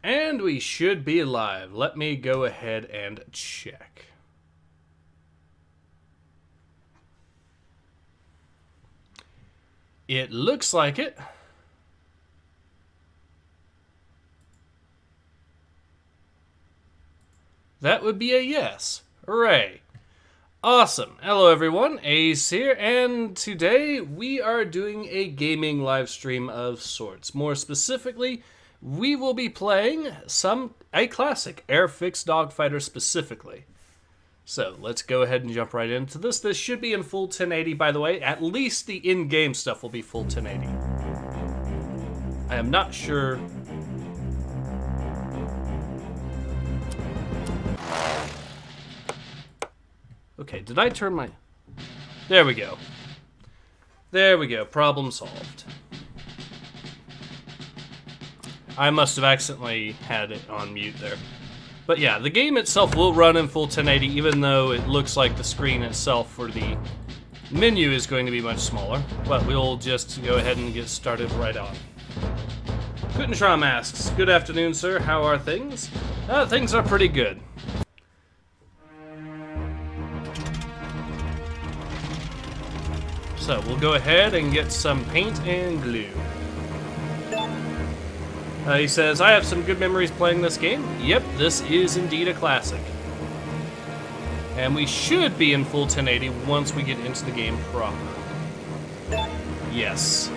And we should be live. Let me go ahead and check. It looks like it. That would be a yes. Hooray. Awesome. Hello everyone, Ace here, and today we are doing a gaming live stream of sorts. More specifically, we will be playing a classic, Airfix Dogfighter specifically. So let's go ahead and jump right into this. This should be in full 1080, by the way. At least the in-game stuff will be full 1080. I am not sure. Okay, did I turn my... There we go. There we go. Problem solved. I must have accidentally had it on mute there. But yeah, the game itself will run in full 1080, even though it looks like the screen itself for the menu is going to be much smaller. But we'll just go ahead and get started right on. Kutenshram asks, good afternoon, sir. How are things? Things are pretty good. So we'll go ahead and get some paint and glue. He says, I have some good memories playing this game. Yep, this is indeed a classic. And we should be in full 1080 once we get into the game proper. Yes.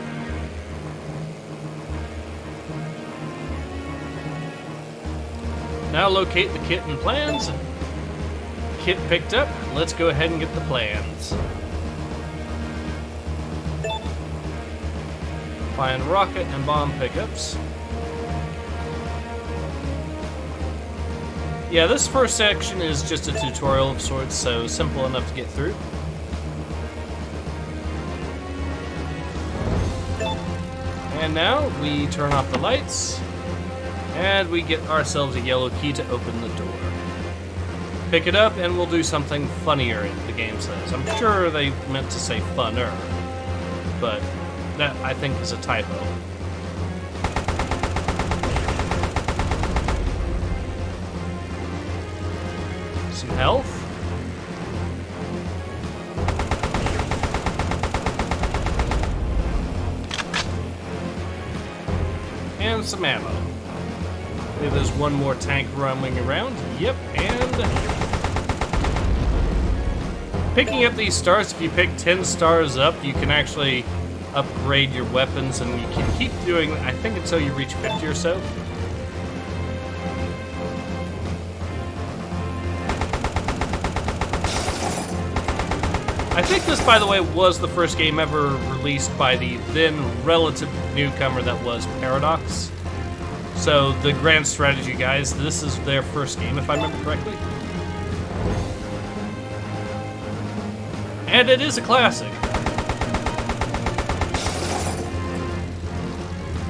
Now locate the kit and plans. Kit picked up. Let's go ahead and get the plans. Find rocket and bomb pickups. Yeah, this first section is just a tutorial of sorts, so simple enough to get through. And now we turn off the lights, and we get ourselves a yellow key to open the door. Pick it up, and we'll do something funnier, the game says. I'm sure they meant to say funner, but that, I think, is a typo. Some health. And some ammo. Maybe there's one more tank roaming around. Yep, and... picking up these stars, if you pick 10 stars up, you can actually upgrade your weapons, and you can keep doing, I think, until you reach 50 or so. I think this, by the way, was the first game ever released by the then relative newcomer that was Paradox. So, the Grand Strategy guys, this is their first game, if I remember correctly. And it is a classic.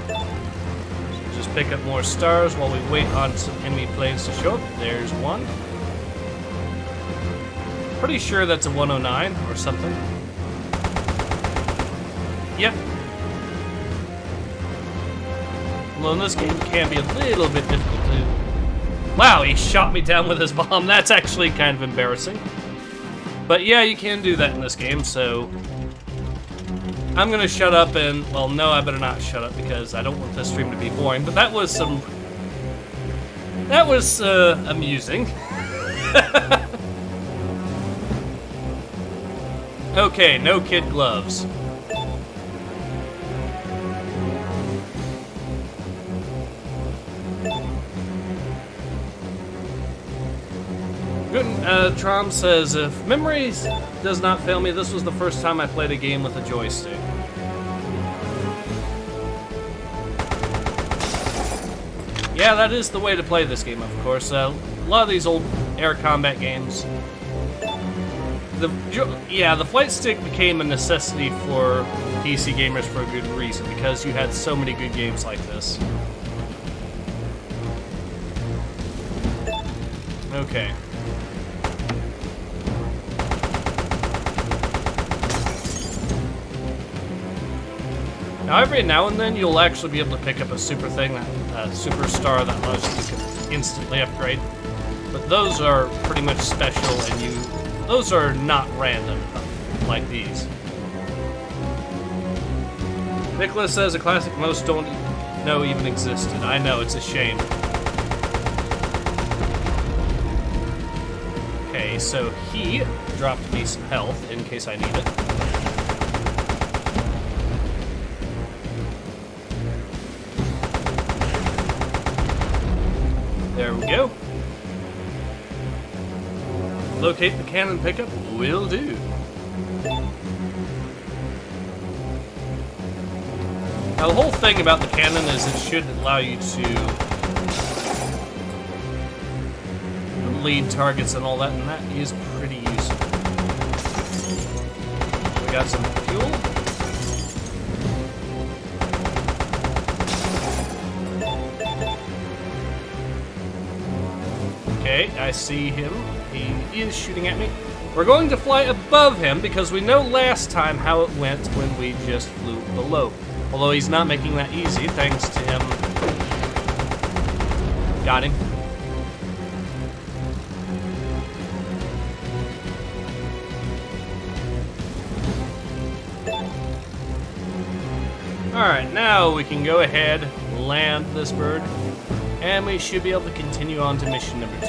So just pick up more stars while we wait on some enemy planes to show up. There's one. Pretty sure that's a 109 or something. Yep. Although this game can be a little bit difficult to... Wow, he shot me down with his bomb. That's actually kind of embarrassing. But yeah, you can do that in this game, so... I'm gonna shut up and... Well, no, I better not shut up because I don't want this stream to be boring. But that was some... That was, amusing. Okay, no kid gloves. Trom says, if memories does not fail me, this was the first time I played a game with a joystick. Yeah, that is the way to play this game, of course. A lot of these old air combat games... The flight stick became a necessity for PC gamers for a good reason, because you had so many good games like this. Okay. Now, every now and then, you'll actually be able to pick up a superstar that allows you to instantly upgrade. But those are pretty much special, and those are not random, like these. Nicholas says a classic most don't know even existed. I know, it's a shame. Okay, so he dropped me some health in case I need it. There we go. Locate the cannon pickup. Will do. Now, the whole thing about the cannon is it should allow you to lead targets and all that, and that is pretty useful. We got some fuel. Okay, I see him. He is shooting at me. We're going to fly above him because we know last time how it went when we just flew below. Although he's not making that easy, thanks to him. Got him. Alright, now we can go ahead, land this bird, and we should be able to continue on to mission number 2.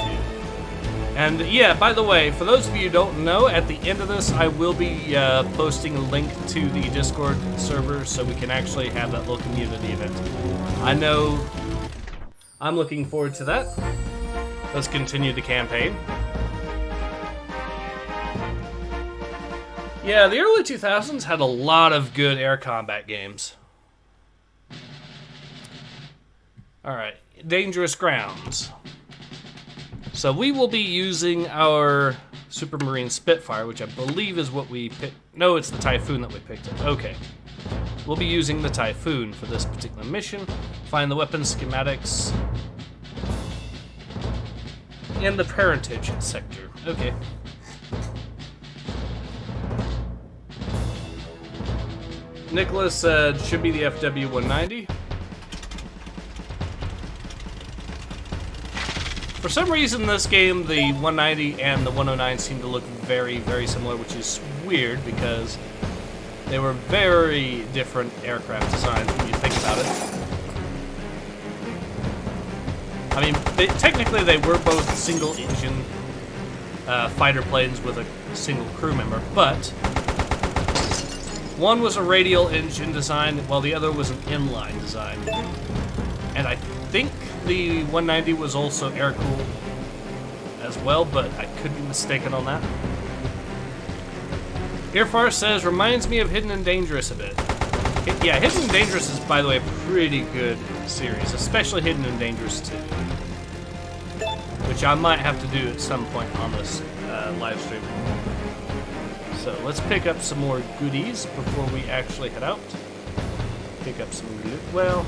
And yeah, by the way, for those of you who don't know, at the end of this, I will be posting a link to the Discord server so we can actually have that little community event. I know I'm looking forward to that. Let's continue the campaign. Yeah, the early 2000s had a lot of good air combat games. Alright, dangerous grounds. So we will be using our Supermarine Spitfire, which I believe is what we picked. No, it's the Typhoon that we picked up. Okay. We'll be using the Typhoon for this particular mission. Find the weapon schematics in the parentage sector. Okay. Nicholas said should be the FW-190. For some reason, this game, the 190 and the 109 seem to look very, very similar, which is weird because they were very different aircraft designs when you think about it. I mean, technically they were both single-engine fighter planes with a single crew member, but one was a radial engine design while the other was an inline design. And I think the 190 was also air-cooled as well, but I could be mistaken on that. Earfar says, reminds me of Hidden and Dangerous a bit. Yeah, Hidden and Dangerous is, by the way, a pretty good series, especially Hidden and Dangerous 2. Which I might have to do at some point on this live stream. So let's pick up some more goodies before we actually head out. Pick up some glue. Well,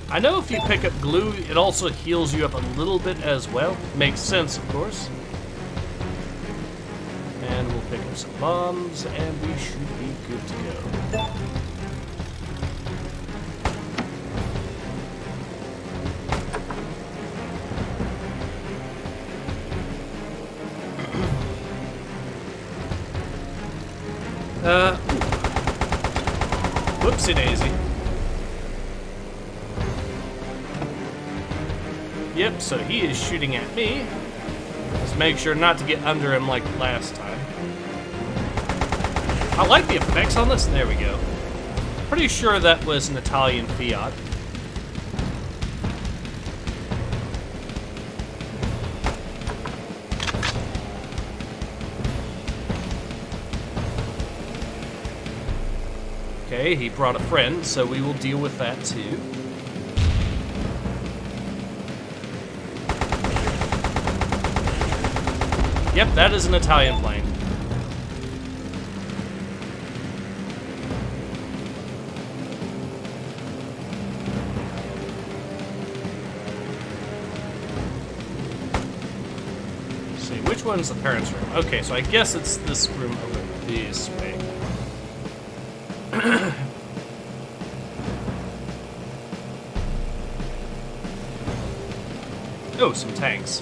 I know if you pick up glue, it also heals you up a little bit as well. Makes sense, of course. And we'll pick up some bombs, and we should be good to go. Whoopsie daisy. Yep, so he is shooting at me. Let's make sure not to get under him like last time. I like the effects on this. There we go. Pretty sure that was an Italian Fiat. Okay, he brought a friend, so we will deal with that too. Yep, that is an Italian plane. Let's see, which one's the parents' room? Okay, so I guess it's this room over this way. Oh, some tanks.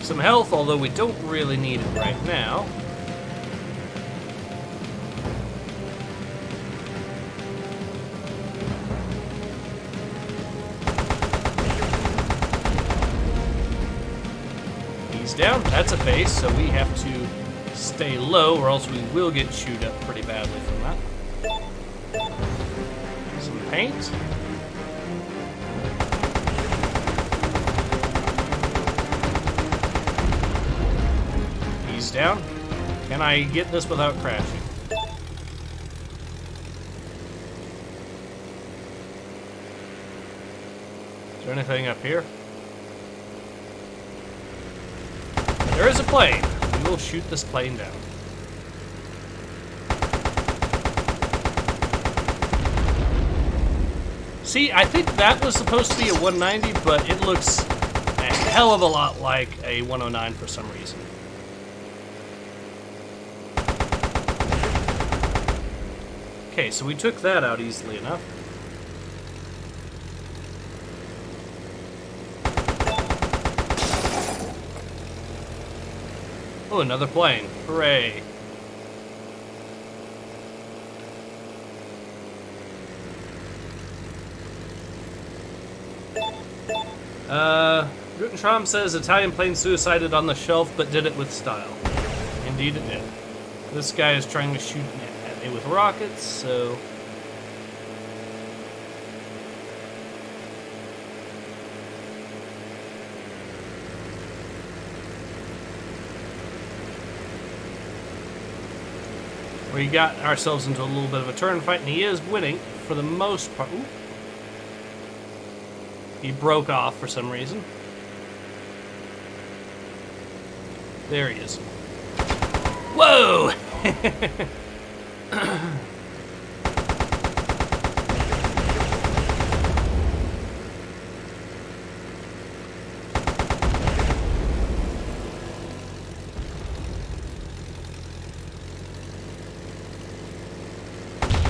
Some health, although we don't really need it right now. He's down. That's a base, so we have to stay low, or else we will get chewed up pretty badly from that. Some paint. He's down. Can I get this without crashing? Is there anything up here? There is a plane. We will shoot this plane down. See, I think that was supposed to be a 190, but it looks a hell of a lot like a 109 for some reason. Okay, so we took that out easily enough. Oh, another plane. Hooray. Gutentrom says Italian plane suicided on the shelf, but did it with style. Indeed it did. This guy is trying to shoot at me with rockets, so... we got ourselves into a little bit of a turn fight, and he is winning for the most part. Ooh. He broke off for some reason. There he is. Whoa!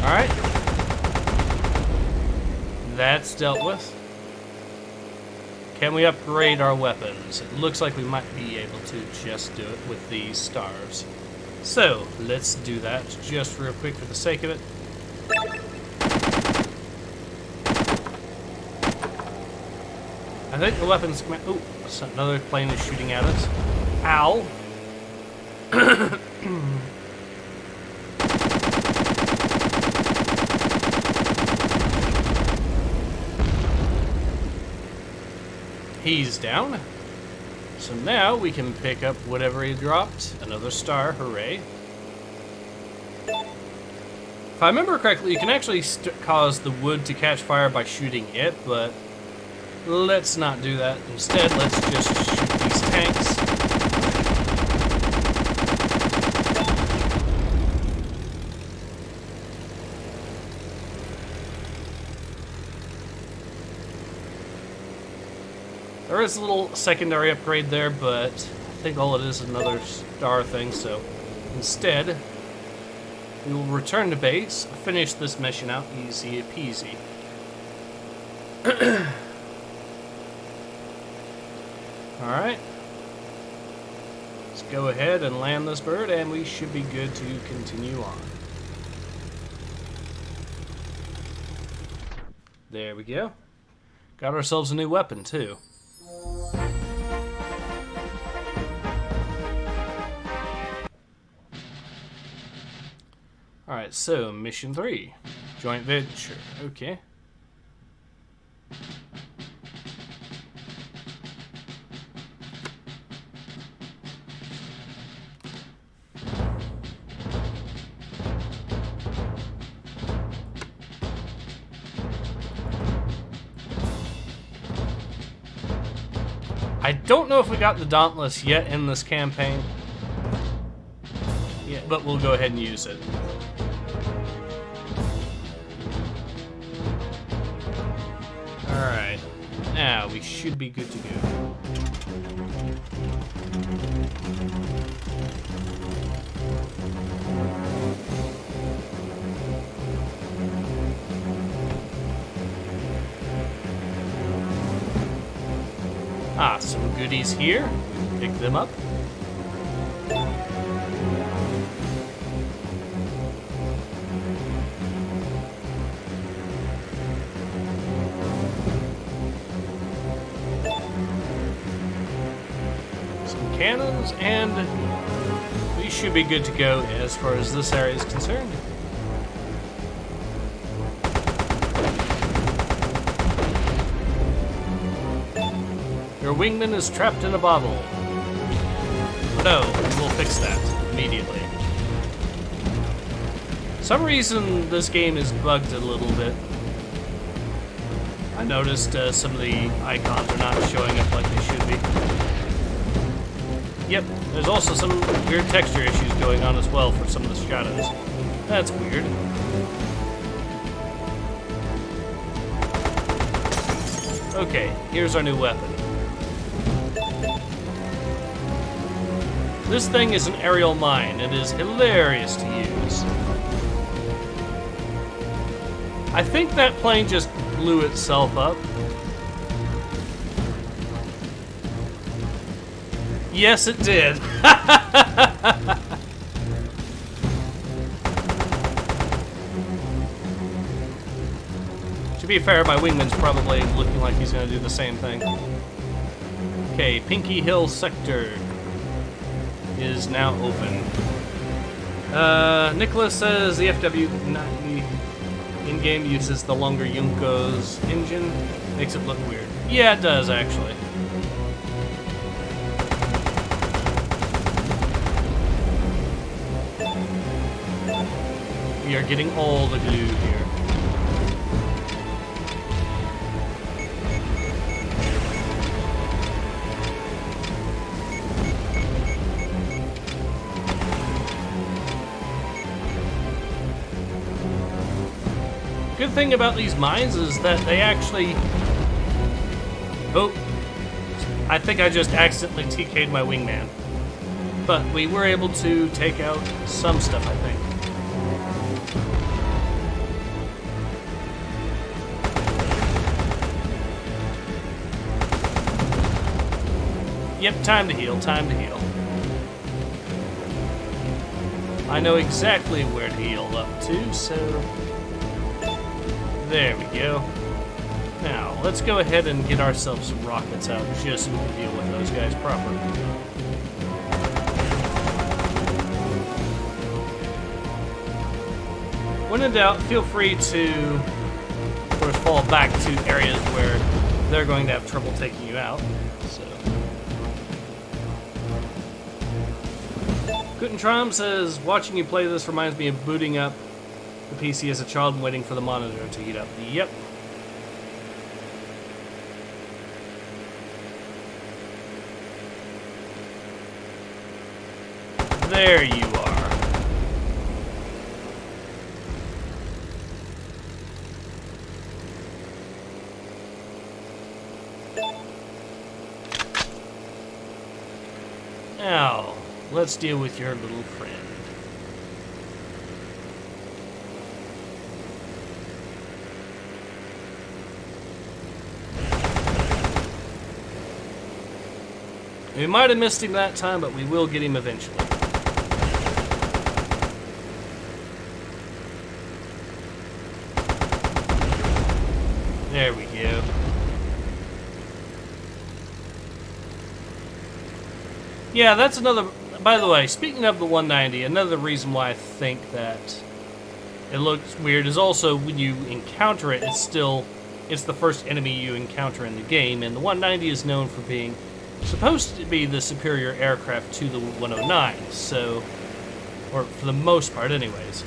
Alright. That's dealt with. Can we upgrade our weapons? It looks like we might be able to just do it with these stars. So, let's do that just real quick for the sake of it. I think the weapons... oh, another plane is shooting at us. Ow. He's down. So now we can pick up whatever he dropped. Another star, hooray. If I remember correctly, you can actually cause the wood to catch fire by shooting it, but let's not do that. Instead, let's just shoot these tanks. There is a little secondary upgrade there, but I think all it is another star thing, so instead, we will return to base, finish this mission out easy peasy. Alright. Let's go ahead and land this bird, and we should be good to continue on. There we go. Got ourselves a new weapon, too. Alright, so mission 3. Joint venture. Okay. I don't know if we got the Dauntless yet in this campaign. Yeah, but we'll go ahead and use it. Alright, now we should be good to go. Ah, some goodies here. Pick them up. Some cannons, and we should be good to go as far as this area is concerned. Your wingman is trapped in a bottle. No, we'll fix that immediately. For some reason, this game is bugged a little bit. I noticed some of the icons are not showing up like they should be. Yep, there's also some weird texture issues going on as well for some of the shadows. That's weird. Okay, here's our new weapon. This thing is an aerial mine. It is hilarious to use. I think that plane just blew itself up. Yes, it did. To be fair, my wingman's probably looking like he's going to do the same thing. Okay, Pinky Hill Sector is now open. Nicholas says the FW90 in-game uses the longer Yunko's engine. Makes it look weird. Yeah, it does, actually. We are getting all the glue here. Good thing about these mines is that they actually... Oh, I think I just accidentally TK'd my wingman. But we were able to take out some stuff, I think. Yep, time to heal, time to heal. I know exactly where to heal up to, so... There we go. Now, let's go ahead and get ourselves some rockets out just so we can deal with those guys properly. When in doubt, feel free to, of course, fall back to areas where they're going to have trouble taking you out. So. Gutentrom says, watching you play this reminds me of booting up the PC as a child and waiting for the monitor to heat up. Yep. There you are. Now, let's deal with your little friend. We might have missed him that time, but we will get him eventually. There we go. Yeah, that's another... By the way, speaking of the 190, another reason why I think that it looks weird is also when you encounter it, it's the first enemy you encounter in the game, and the 190 is known for being supposed to be the superior aircraft to the 109, so, or for the most part anyways.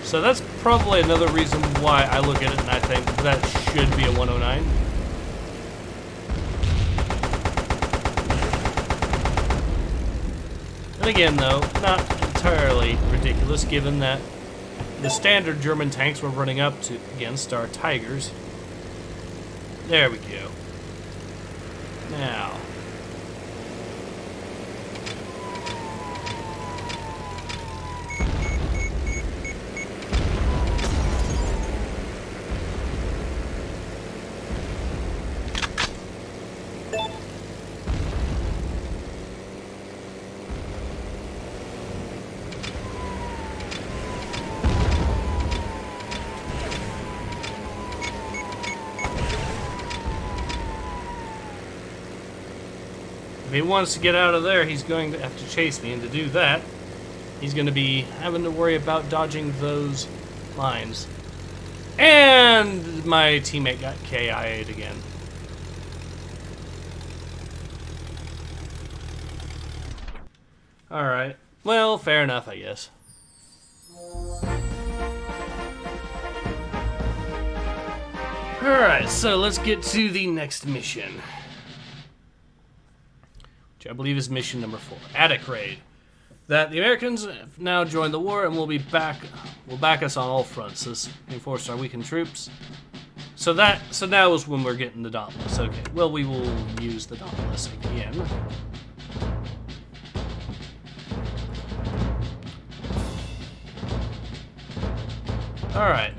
So that's probably another reason why I look at it and I think that should be a 109. And again though, not entirely ridiculous given that the standard German tanks we're running up to against are Tigers. There we go. Now. If he wants to get out of there, he's going to have to chase me, and to do that, he's going to be having to worry about dodging those mines. And my teammate got KIA'd again. Alright. Well, fair enough, I guess. Alright, so let's get to the next mission. Which I believe is mission number 4. Attic Raid. That the Americans have now joined the war and will back us on all fronts. This reinforced our weakened troops. So now is when we're getting the Dauntless. Okay, well, we will use the Dauntless again. Alright.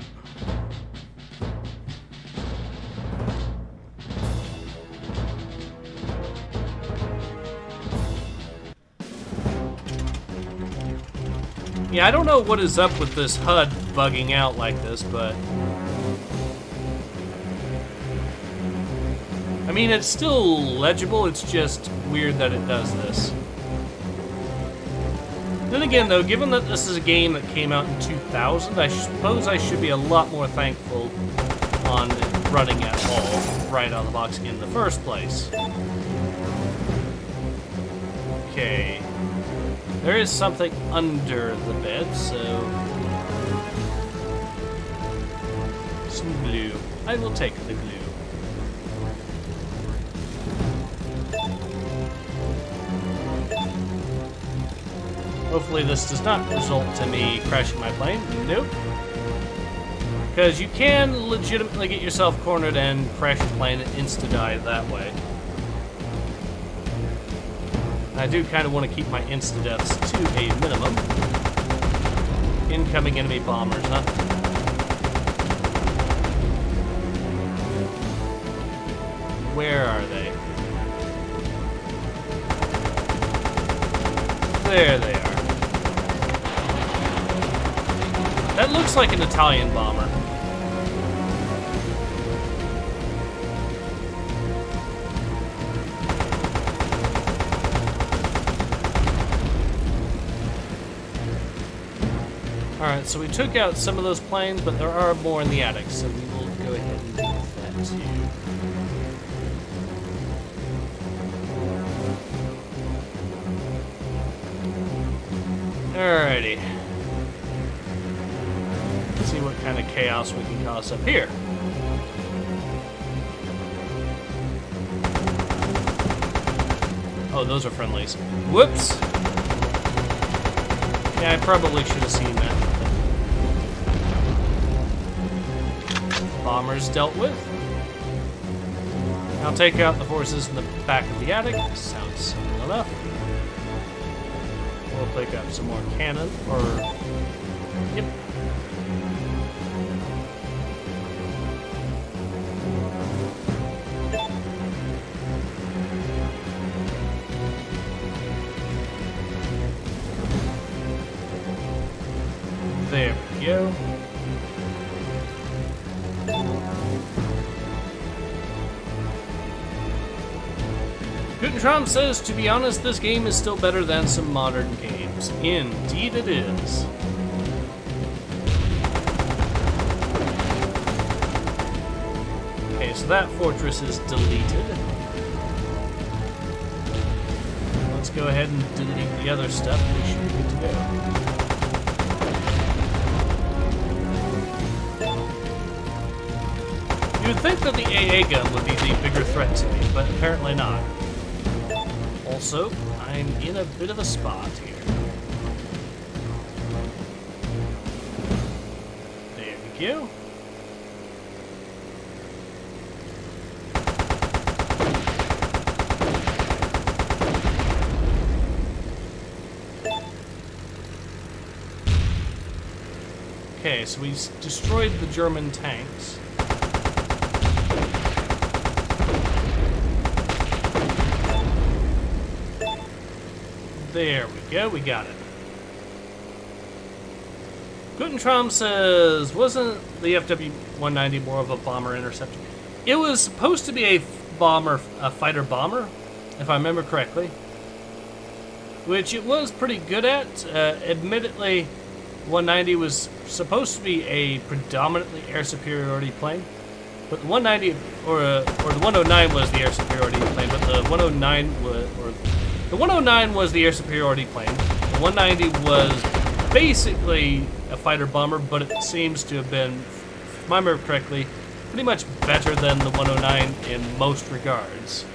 Yeah, I don't know what is up with this HUD bugging out like this, but... I mean, it's still legible, it's just weird that it does this. Then again, though, given that this is a game that came out in 2000, I suppose I should be a lot more thankful on it running at all right out of the box in the first place. Okay. There is something under the bed, so... some glue. I will take the glue. Hopefully this does not result to me crashing my plane. Nope. Because you can legitimately get yourself cornered and crash your plane and insta-die that way. I do kind of want to keep my insta-deaths to a minimum. Incoming enemy bombers, huh? Where are they? There they are. That looks like an Italian bomber. Alright, so we took out some of those planes, but there are more in the attic, so we will go ahead and do that too. Alrighty. Let's see what kind of chaos we can cause up here. Oh, those are friendlies. Whoops! Yeah, I probably should have seen that. Bombers dealt with. I'll take out the forces in the back of the attic. Sounds simple enough. We'll pick up some more cannon, or... Yep. There we go. Trump says, to be honest, this game is still better than some modern games. Indeed it is. Okay, so that fortress is deleted. Let's go ahead and delete the other stuff. We should be good to go. You would think that the AA gun would be the bigger threat to me, but apparently not. Also, I'm in a bit of a spot here. There we go. Okay, so we destroyed the German tanks. There we go, we got it. Gutentrom says, wasn't the FW-190 more of a bomber interceptor? It was supposed to be a fighter bomber, if I remember correctly. Which it was pretty good at. Admittedly, 190 was supposed to be a predominantly air superiority plane. But the 190, or the 109 was the air superiority plane, but the 109 was the air superiority plane. The 190 was basically a fighter bomber, but it seems to have been, if I remember correctly, pretty much better than the 109 in most regards.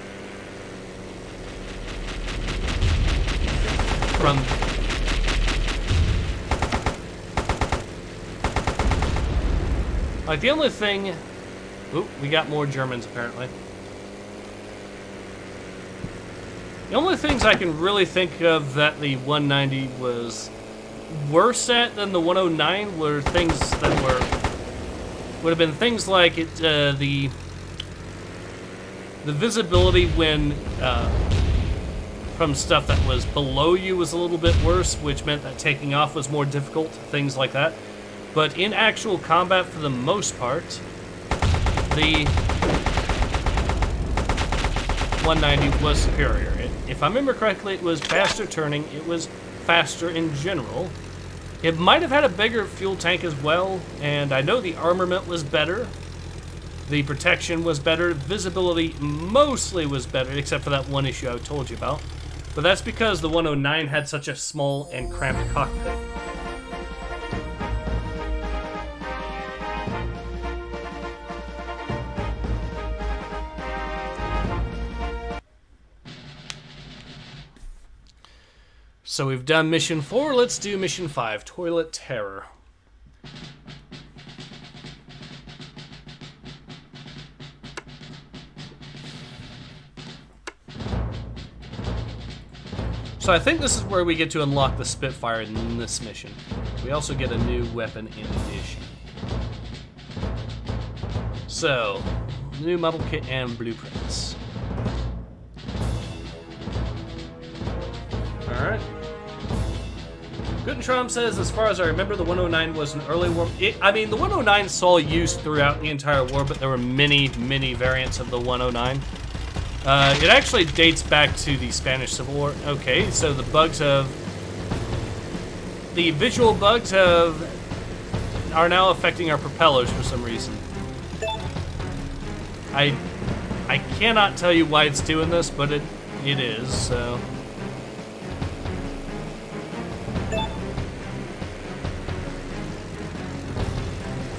Like the only thing, oop, we got more Germans apparently. The only things I can really think of that the 190 was worse at than the 109 were things that would have been things like the visibility when from stuff that was below you was a little bit worse, which meant that taking off was more difficult, things like that. But in actual combat, for the most part, the 190 was superior. If I remember correctly, it was faster turning, it was faster in general. It might have had a bigger fuel tank as well, and I know the armament was better. The protection was better. Visibility mostly was better, except for that one issue I told you about. But that's because the 109 had such a small and cramped cockpit. So we've done mission 4, let's do mission 5, Toilet Terror. So I think this is where we get to unlock the Spitfire in this mission. We also get a new weapon in addition. So, new model kit and blueprints. Alright. Gutentrom says, as far as I remember, the 109 was an early war. I mean, the 109 saw use throughout the entire war, but there were many, many variants of the 109. It actually dates back to the Spanish Civil War. Okay, so the visual bugs are now affecting our propellers for some reason. I cannot tell you why it's doing this, but it is, so.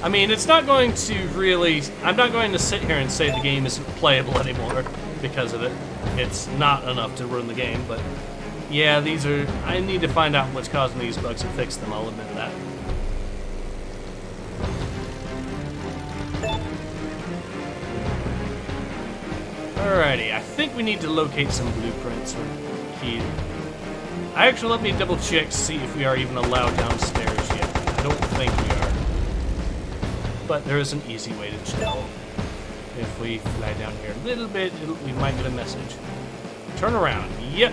I mean, it's not going to really, I'm not going to sit here and say the game isn't playable anymore because of it. It's not enough to ruin the game, but yeah, I need to find out what's causing these bugs and fix them, I'll admit that. Alrighty, I think we need to locate some blueprints or key. Actually, let me double check to see if we are even allowed downstairs yet. I don't think we are. But there is an easy way to tell. If we fly down here a little bit, we might get a message. Turn around. Yep.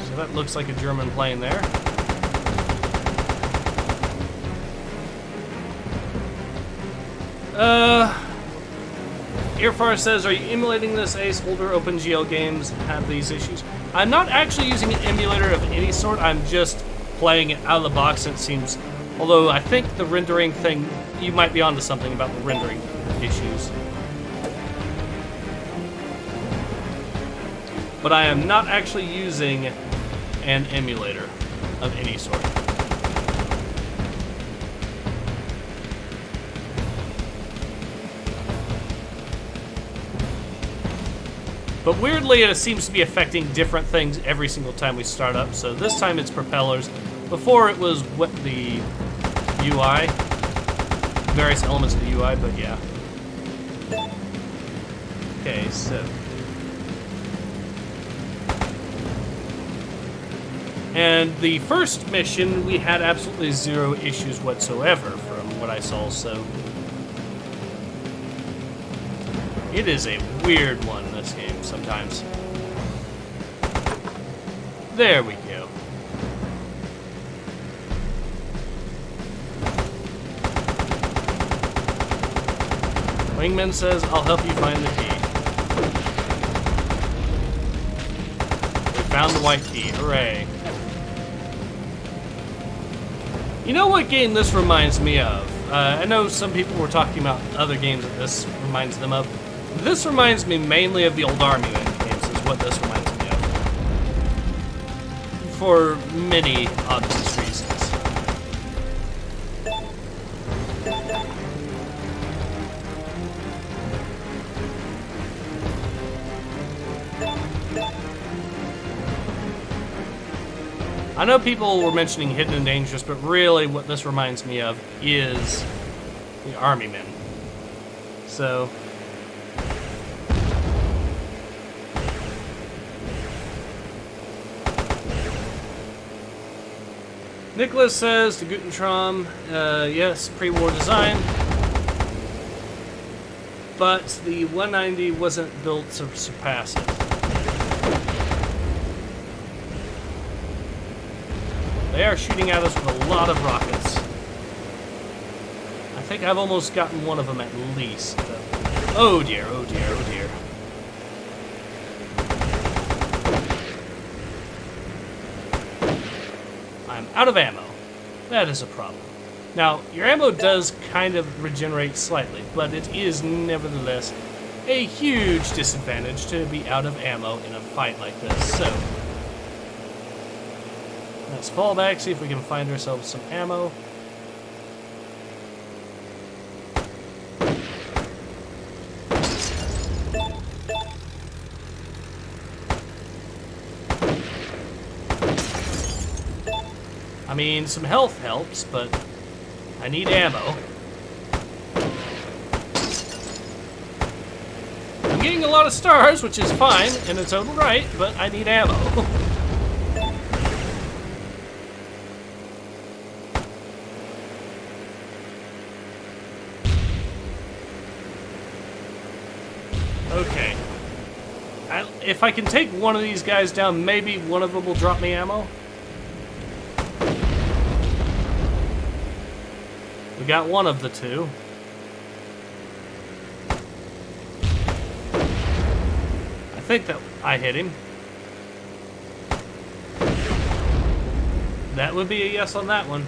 So that looks like a German plane there. Airfire says, are you emulating this Ace? Older OpenGL games have these issues. I'm not actually using an emulator of any sort. I'm just playing it out of the box, and it seems... Although I think the rendering thing, you might be onto something about the rendering issues. But I am not actually using an emulator of any sort. But weirdly, it seems to be affecting different things every single time we start up. So this time it's propellers. Before it was the UI, various elements of the UI, but yeah. Okay, so And the first mission, we had absolutely zero issues whatsoever from what I saw, so... It is a weird one, this game, sometimes. There we go. Wingman says, I'll help you find the key. We found the white key. Hooray. You know what game this reminds me of? I know some people were talking about other games that this reminds them of. This reminds me mainly of the old Army Man games, is what this reminds me of. For many obvious reasons. I know people were mentioning Hidden and Dangerous, but really what this reminds me of is the Army Men. So... Nicholas says to Guten Tram, yes, pre-war design, but the 190 wasn't built to surpass it. They are shooting at us with a lot of rockets. I think I've almost gotten one of them at least. Oh dear, oh dear, oh dear. I'm out of ammo. That is a problem. Now, your ammo does kind of regenerate slightly, but it is nevertheless a huge disadvantage to be out of ammo in a fight like this. So, let's fall back, see if we can find ourselves some ammo. I mean, some health helps, but I need ammo. I'm getting a lot of stars, which is fine in its own right, but I need ammo. Okay. If I can take one of these guys down, maybe one of them will drop me ammo. We got one of the two. I think that I hit him. That would be a yes on that one.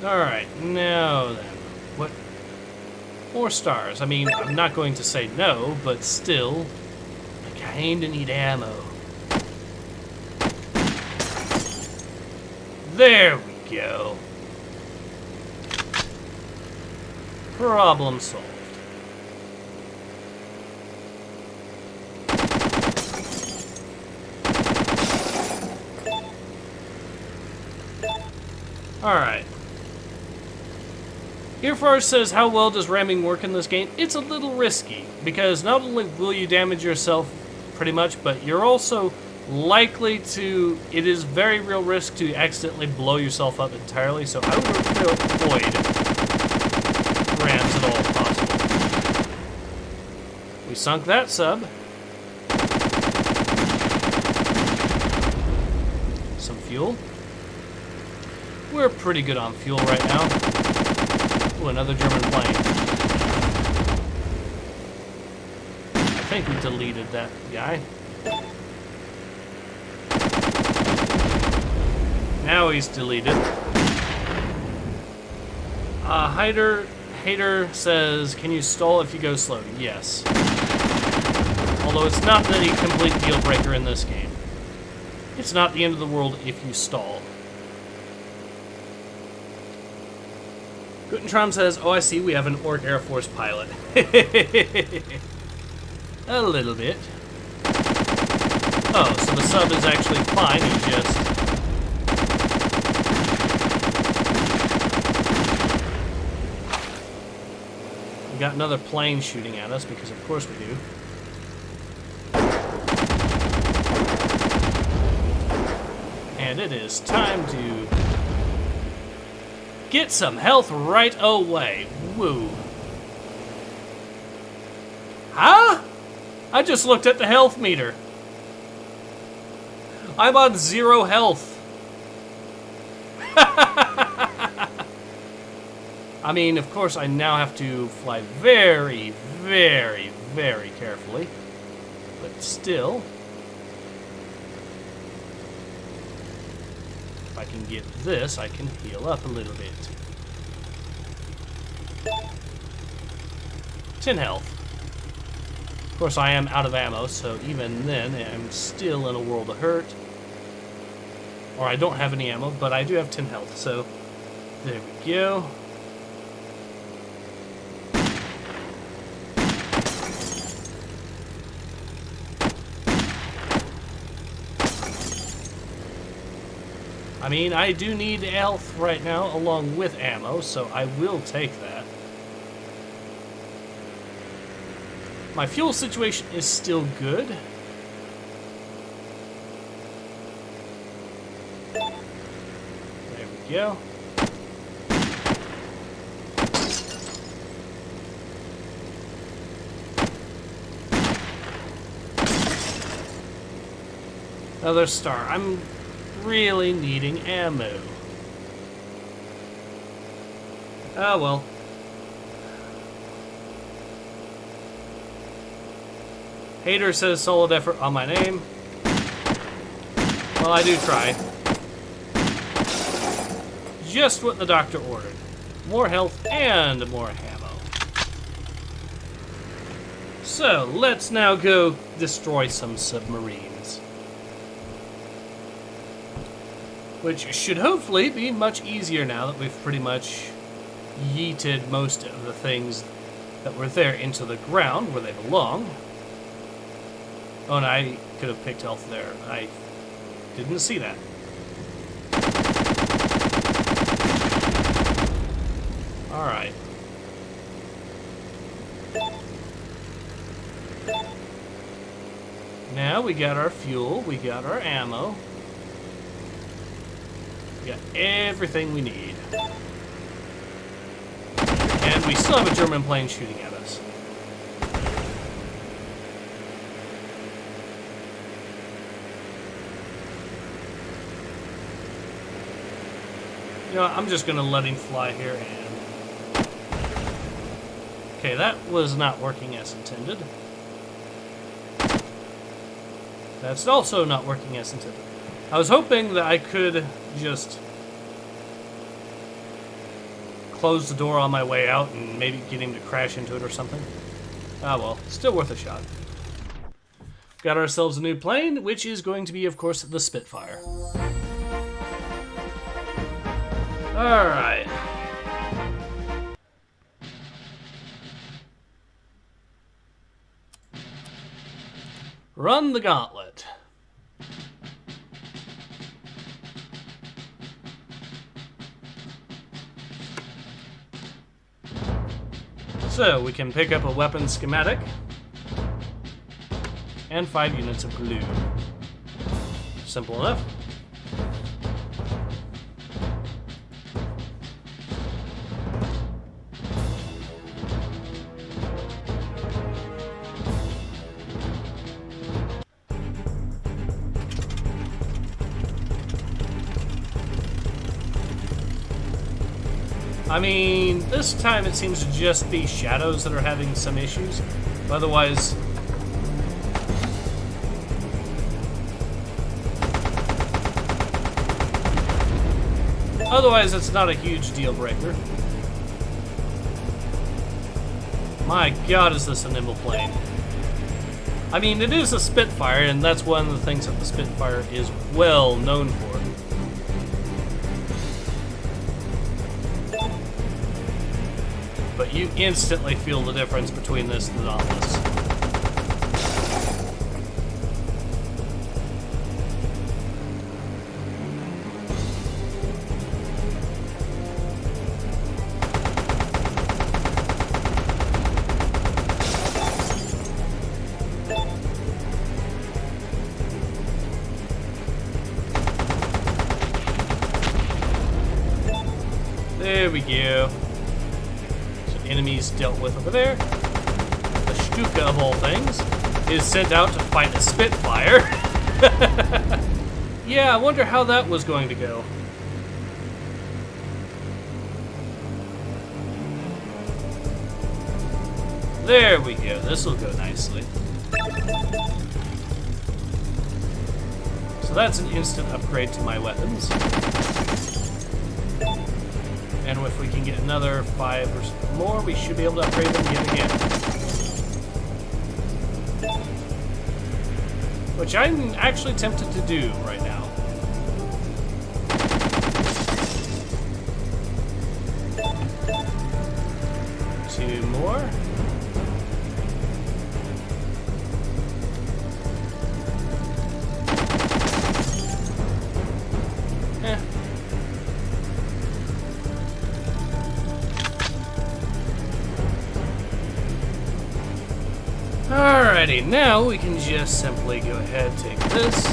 Alright, now then. What? More stars. I mean, I'm not going to say no, but still, I kinda need ammo. There we go. Problem solved. Alright. Earfar says, how well does ramming work in this game? It's a little risky, because not only will you damage yourself pretty much, but you're also likely to, it is very real risk to accidentally blow yourself up entirely, so I would avoid rams at all possible. We sunk that sub. Some fuel. We're pretty good on fuel right now. Ooh, another German plane. I think we deleted that guy. Now he's deleted. Hater says, can you stall if you go slow? Yes. Although it's not the complete deal breaker in this game. It's not the end of the world if you stall. Gutentram says, oh, I see, we have an Orc Air Force pilot. A little bit. Oh, so the sub is actually fine, it's just... We got another plane shooting at us, because of course we do. And it is time to get some health right away. Woo. Huh? I just looked at the health meter. I'm on 0 health. I mean, of course, I now have to fly very, very, very carefully. But still, if I can get this, I can heal up a little bit. 10 health. Of course, I am out of ammo, so even then, I'm still in a world of hurt. Or I don't have any ammo, but I do have 10 health, so there we go. I mean, I do need health right now along with ammo, so I will take that. My fuel situation is still good. There we go. Another star. I'm really needing ammo. Oh well. Hater says solid effort on my name. Well, I do try. Just what the doctor ordered. More health and more ammo. So, let's now go destroy some submarines. Which should hopefully be much easier now that we've pretty much yeeted most of the things that were there into the ground where they belong. Oh, and I could have picked health there. I didn't see that. Alright. Now we got our fuel, we got our ammo. We got everything we need. And we still have a German plane shooting at us. You know, I'm just going to let him fly here and... Okay, that was not working as intended. That's also not working as intended. I was hoping that I could just close the door on my way out and maybe get him to crash into it or something. Ah well, still worth a shot. Got ourselves a new plane, which is going to be, of course, the Spitfire. Alright. Run the gauntlet. So, we can pick up a weapon schematic and 5 units of glue. Simple enough. I mean, this time it seems to just be shadows that are having some issues. Otherwise... Otherwise, it's not a huge deal breaker. My god, is this a nimble plane. I mean, it is a Spitfire, and that's one of the things that the Spitfire is well known for. But you instantly feel the difference between this and the Nautilus. we go. So enemies dealt with over there. The Stuka, of all things, is sent out to fight a Spitfire. Yeah, I wonder how that was going to go. There we go. This will go nicely. So that's an instant upgrade to my weapons. And if we can get another 5 or more, we should be able to upgrade them yet again. Which I'm actually tempted to do right now. Two more. Alrighty, now we can just simply go ahead and take this.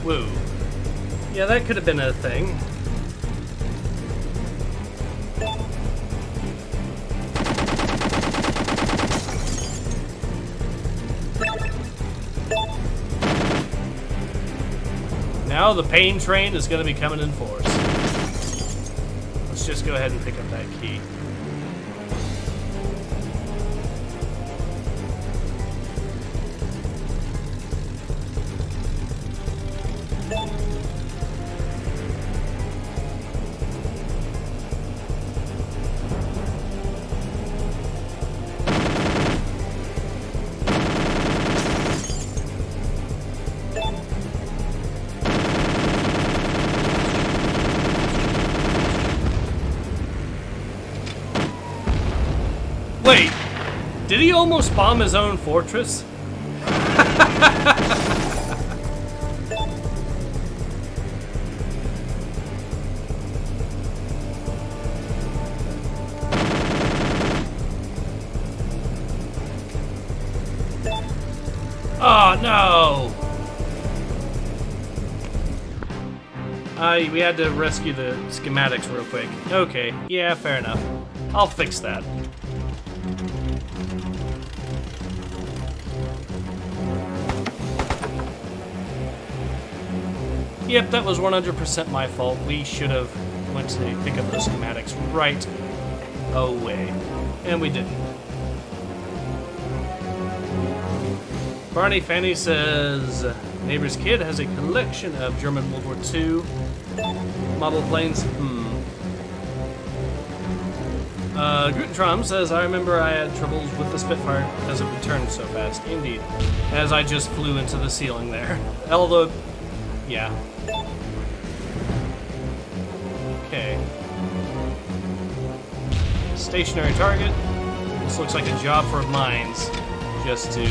Woo. Yeah, that could have been a thing. Now the pain train is going to be coming in force. Let's just go ahead and pick up that key. Wait, did he almost bomb his own fortress? Oh no! We had to rescue the schematics real quick. Okay, yeah, fair enough. I'll fix that. Yep, that was 100% my fault. We should have went to pick up those schematics right away. And we didn't. Barney Fanny says, neighbor's kid has a collection of German World War II model planes. Grutentrom says, I remember I had troubles with the Spitfire because it returned so fast. Indeed. As I just flew into the ceiling there. Although, yeah. Okay. Stationary target. This looks like a job for mines. Just to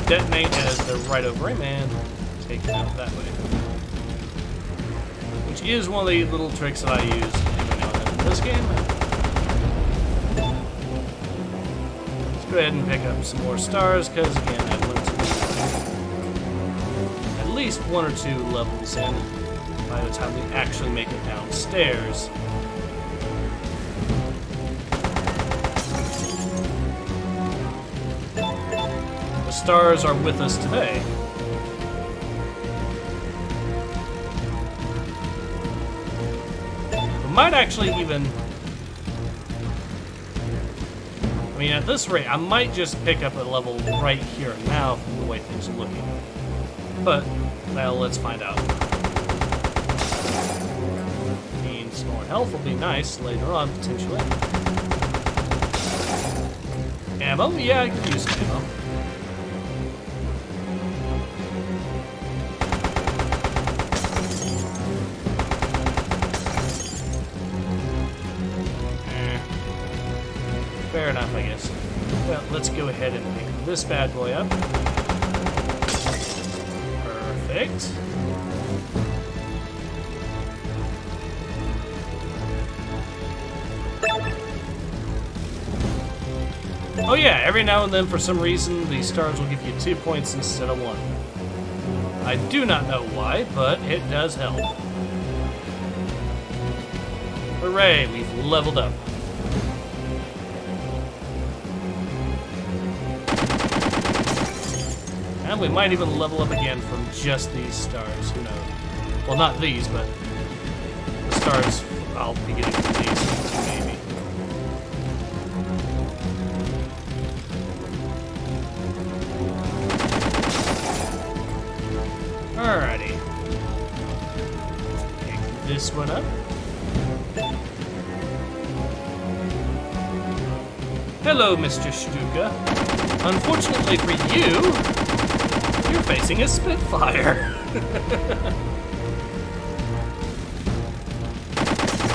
detonate as they're right over him and take it out that way. Which is one of the little tricks that I use every now and then in this game. Let's go ahead and pick up some more stars, because again, that one's at least 1 or 2 levels in by the time we actually make it downstairs. The stars are with us today. We might actually even... I mean, at this rate, I might just pick up a level right here and now from the way things are looking. But, well, let's find out. Means more health will be nice later on, potentially. Ammo? Yeah, I could use some ammo. Fair enough, I guess. Well, let's go ahead and pick this bad boy up. Perfect. Oh yeah, every now and then, for some reason, these stars will give you 2 points instead of 1. I do not know why, but it does help. Hooray, we've leveled up. And we might even level up again from just these stars, who knows. Well, not these, but the stars I'll be getting from these, maybe. Alrighty. Pick this one up. Hello, Mr. Stuka. Unfortunately for you, you're facing a Spitfire.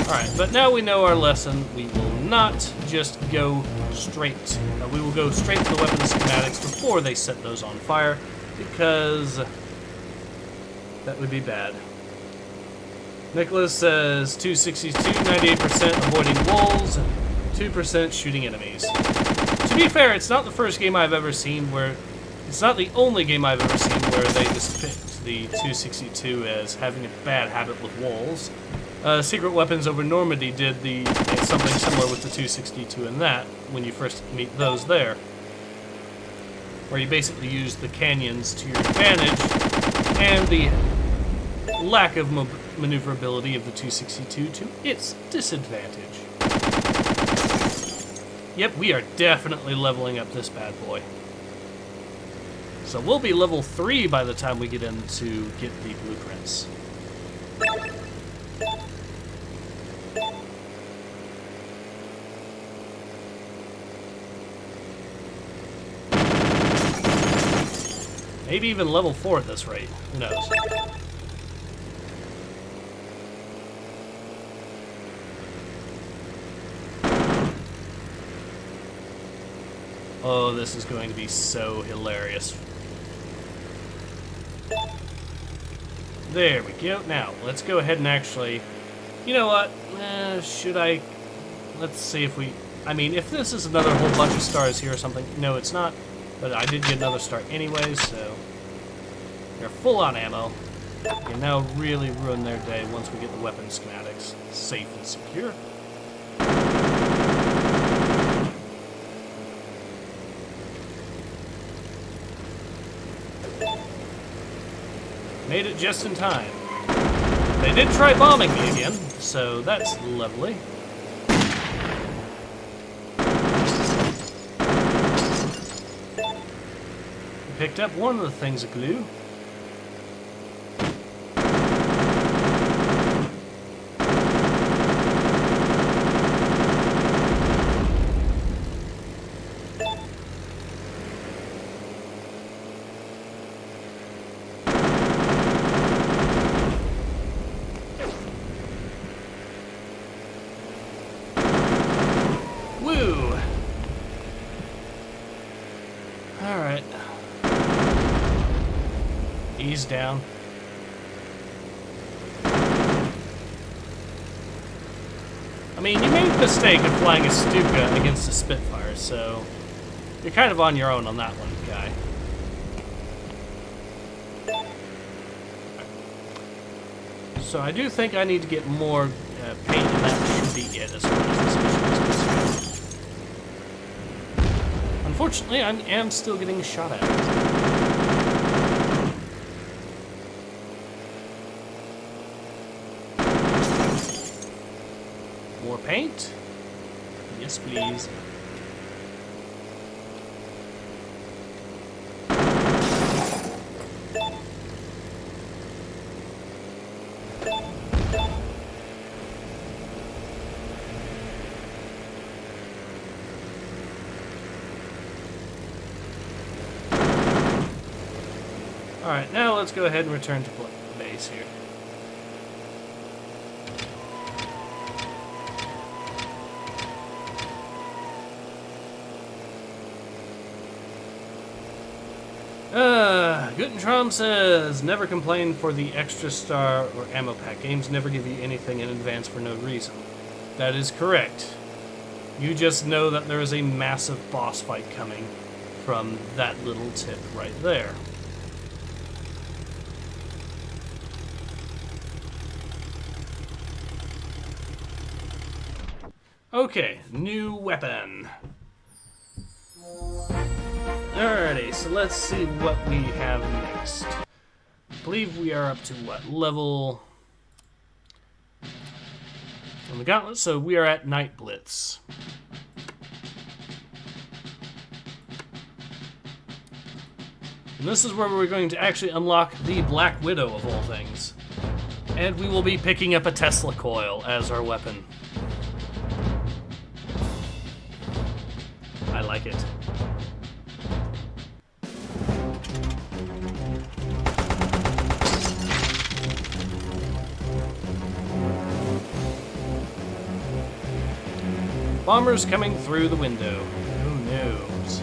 Alright, but now we know our lesson. We will not just go straight. We will go straight to the weapon schematics before they set those on fire, because that would be bad. Nicholas says 262, 98% avoiding walls, 2% shooting enemies. To be fair, it's not the first game I've ever seen where... It's not the only game I've ever seen where they just picked the 262 as having a bad habit with walls. Secret Weapons Over Normandy did something similar with the 262 in that, when you first meet those there. Where you basically use the canyons to your advantage, and the lack of maneuverability of the 262 to its disadvantage. Yep, we are definitely leveling up this bad boy. So we'll be level 3 by the time we get in to get the blueprints. Maybe even level 4 at this rate. Who knows? Oh, this is going to be so hilarious. There we go. Now, let's go ahead and actually... You know what? Should I... Let's see if we... I mean, if this is another whole bunch of stars here or something... No, it's not. But I did get another star anyways, so... They're full on ammo. We can now really ruin their day once we get the weapon schematics safe and secure. Made it just in time. They did try bombing me again, so that's lovely. Picked up one of the things of glue. Woo! Alright. Ease down. I mean, you made the mistake of flying a Stuka against a Spitfire, so you're kind of on your own on that one, guy. So I do think I need to get more paint, and that should be it as far as this mission is concerned. Unfortunately, I am still getting shot at. More paint? Yes, please. Alright, now let's go ahead and return to base here. Gutentrom says, never complain for the extra star or ammo pack. Games never give you anything in advance for no reason. That is correct. You just know that there is a massive boss fight coming from that little tip right there. Okay, new weapon. Alrighty, so let's see what we have next. I believe we are up to what level on the gauntlet, so we are at Night Blitz. And this is where we're going to actually unlock the Black Widow of all things. And we will be picking up a Tesla coil as our weapon. I like it. Bombers coming through the window. Who knows?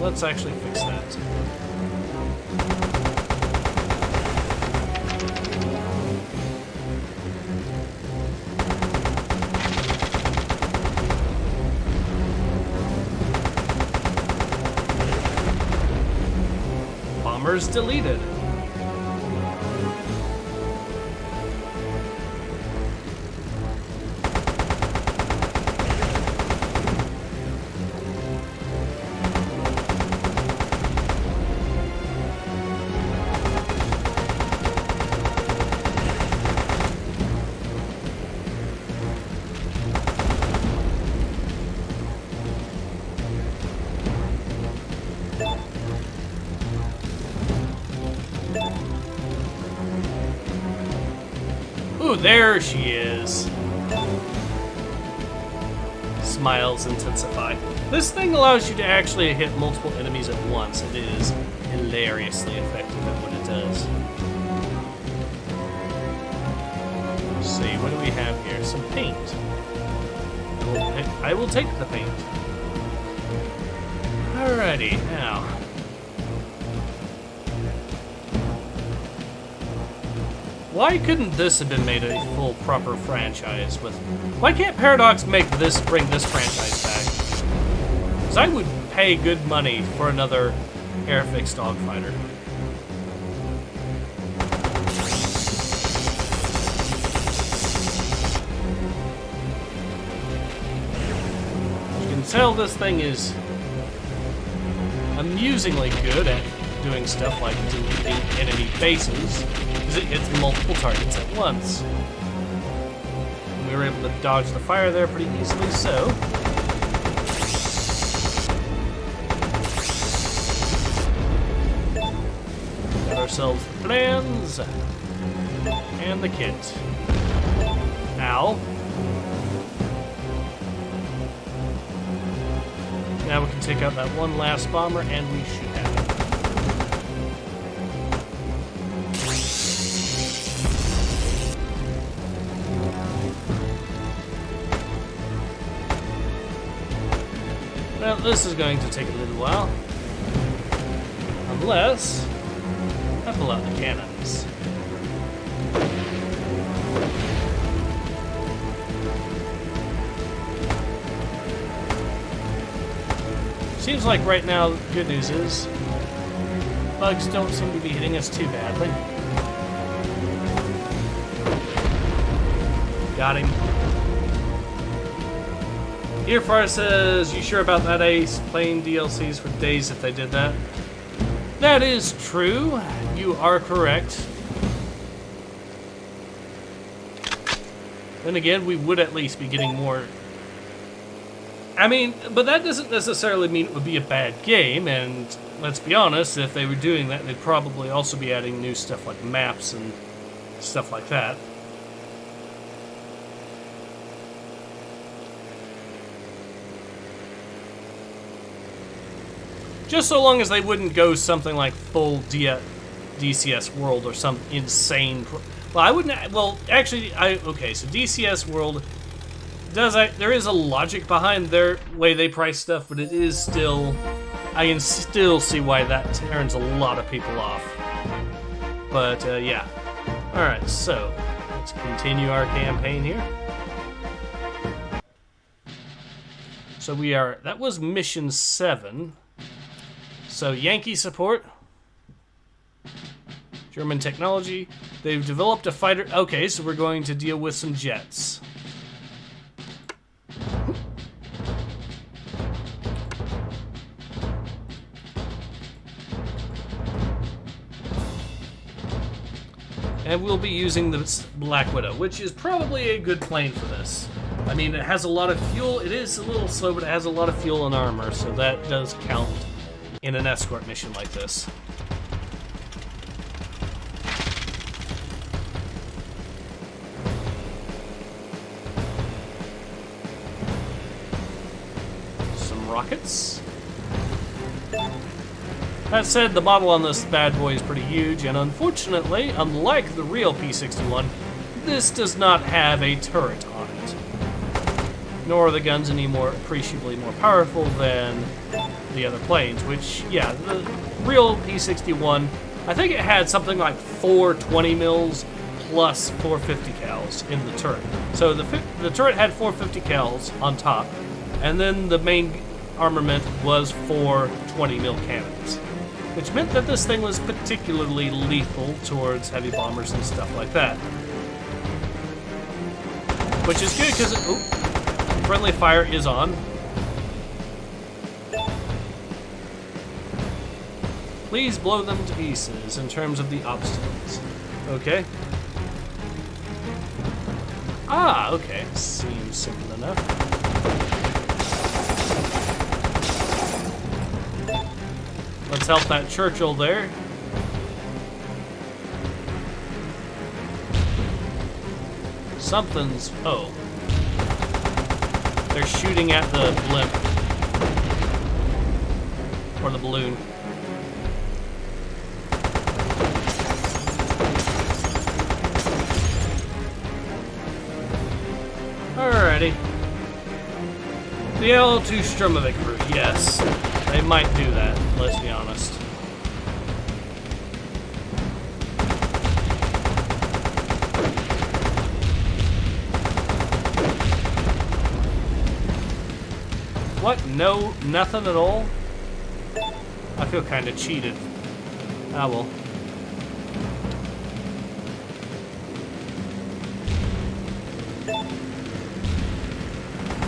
Let's actually fix that. Bombers deleted. Ooh, there she is. Smiles intensify. This thing allows you to actually hit multiple enemies at once. It is hilariously effective at what it does. Let's see, what do we have here? Some paint. I will take the paint. Alrighty, now. Why couldn't this have been made a full, proper franchise with... Why can't Paradox bring this franchise back? Because I would pay good money for another Airfix Dogfighter. You can tell this thing is amusingly good at doing stuff like deleting enemy bases, because it hits multiple targets at once. We were able to dodge the fire there pretty easily, so... Got ourselves the plans, and the kit. Ow. Now we can take out that one last bomber, and we should have it. Well, this is going to take a little while. Unless I pull out the cannons. Seems like right now, the good news is, bugs don't seem to be hitting us too badly. Got him. Earfire says, you sure about that, Ace? Playing DLCs for days if they did that. That is true. You are correct. Then again, we would at least be getting more... I mean, but that doesn't necessarily mean it would be a bad game, and let's be honest, if they were doing that, they'd probably also be adding new stuff like maps and stuff like that. Just so long as they wouldn't go something like full DCS World or some insane... Well, I wouldn't... Well, actually, okay, so DCS World... there is a logic behind their way they price stuff, but it is still... I can still see why that turns a lot of people off. But, yeah. Alright, so, let's continue our campaign here. So we are... That was Mission 7. So, Yankee support. German technology. They've developed a fighter... Okay, so we're going to deal with some jets. and we'll be using the Black Widow, which is probably a good plane for this. I mean, it has a lot of fuel. It is a little slow, but it has a lot of fuel and armor, so that does count in an escort mission like this. Some rockets. That said, the model on this bad boy is pretty huge, and unfortunately, unlike the real P-61, this does not have a turret on it. Nor are the guns any more appreciably more powerful than the other planes, which, yeah, the real P-61, I think it had something like 4 20 mils plus 450 cals in the turret. So the turret had 450 cals on top, and then the main armament was 4 20 mil cannons, which meant that this thing was particularly lethal towards heavy bombers and stuff like that. Which is good because friendly fire is on. Please blow them to pieces in terms of the obstacles. Okay. Ah, okay. Seems simple enough. Let's help that Churchill there. Something's... oh. They're shooting at the blimp. Or the balloon. Alrighty. The L2 Sturmovik route, yes. They might do that, let's be honest. What? No, nothing at all? I feel kind of cheated. Ah, well.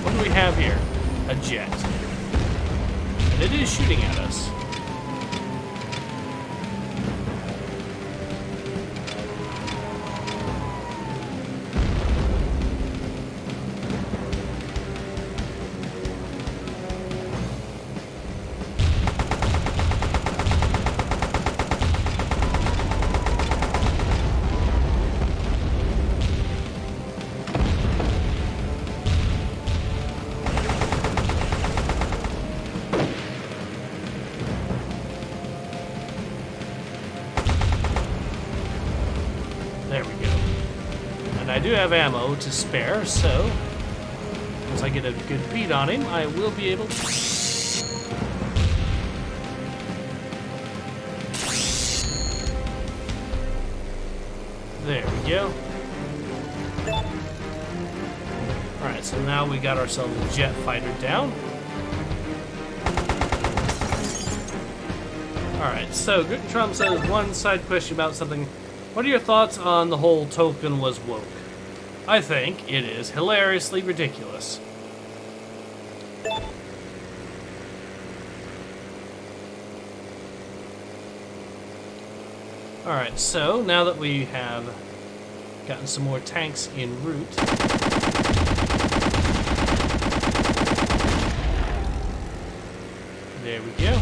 What do we have here? A jet. And it is shooting at us. There we go. And I do have ammo to spare, so once I get a good beat on him, I will be able to... There we go. Alright, so now we got ourselves a jet fighter down. Alright, so Gritton Trump says one side question about something. What are your thoughts on the whole token was woke? I think it is hilariously ridiculous. Alright, so now that we have gotten some more tanks en route, there we go.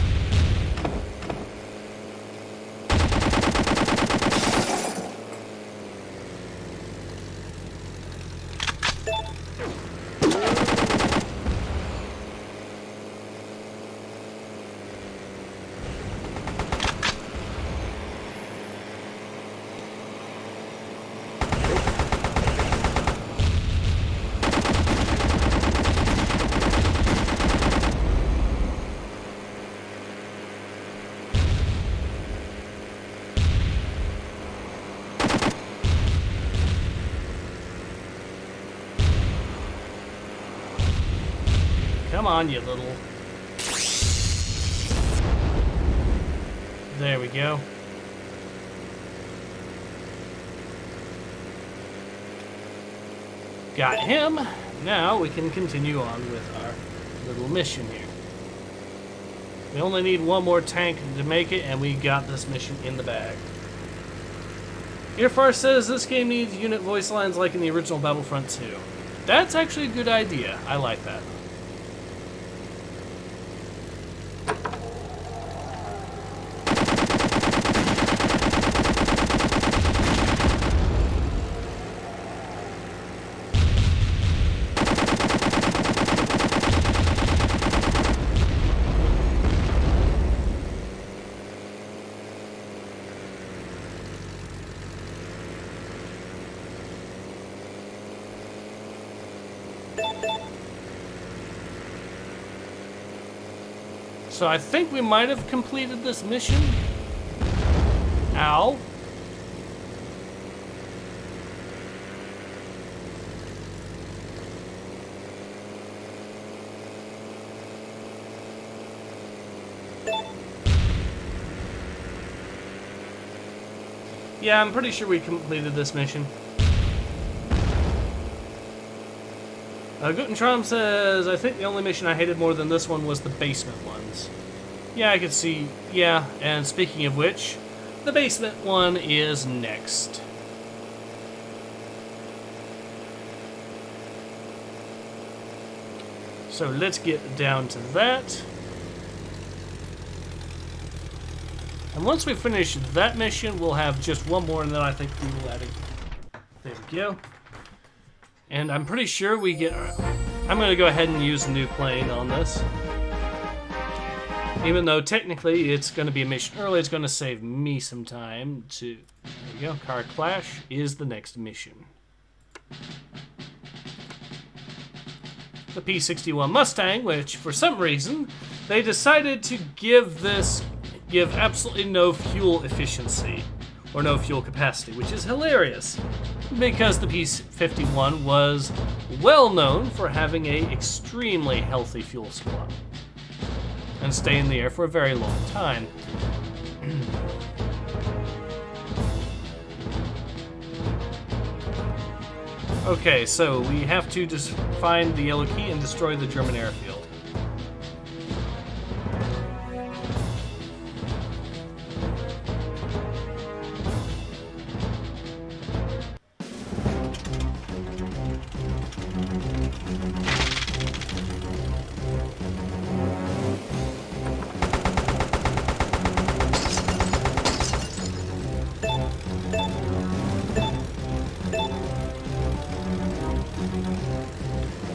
Come on, you little... There we go. Got him. Now we can continue on with our little mission here. We only need one more tank to make it, and we got this mission in the bag. Earfar says this game needs unit voice lines like in the original Battlefront 2. That's actually a good idea. I like that. So I think we might have completed this mission. Ow. Yeah, I'm pretty sure we completed this mission. Gutentrom says, I think the only mission I hated more than this one was the basement ones. Yeah, I could see. Yeah, and speaking of which, the basement one is next. So let's get down to that. And once we finish that mission, we'll have just one more, and then I think we will add it. There we go. And I'm pretty sure we get... I'm going to go ahead and use a new plane on this. Even though technically it's going to be a mission early, it's going to save me some time to... There we go. Car Clash is the next mission. The P-61 Mustang, which for some reason they decided to give absolutely no fuel efficiency. Or no fuel capacity, which is hilarious. Because the P-51 was well known for having an extremely healthy fuel supply. And stay in the air for a very long time. Okay, so we have to just find the yellow key and destroy the German airfield.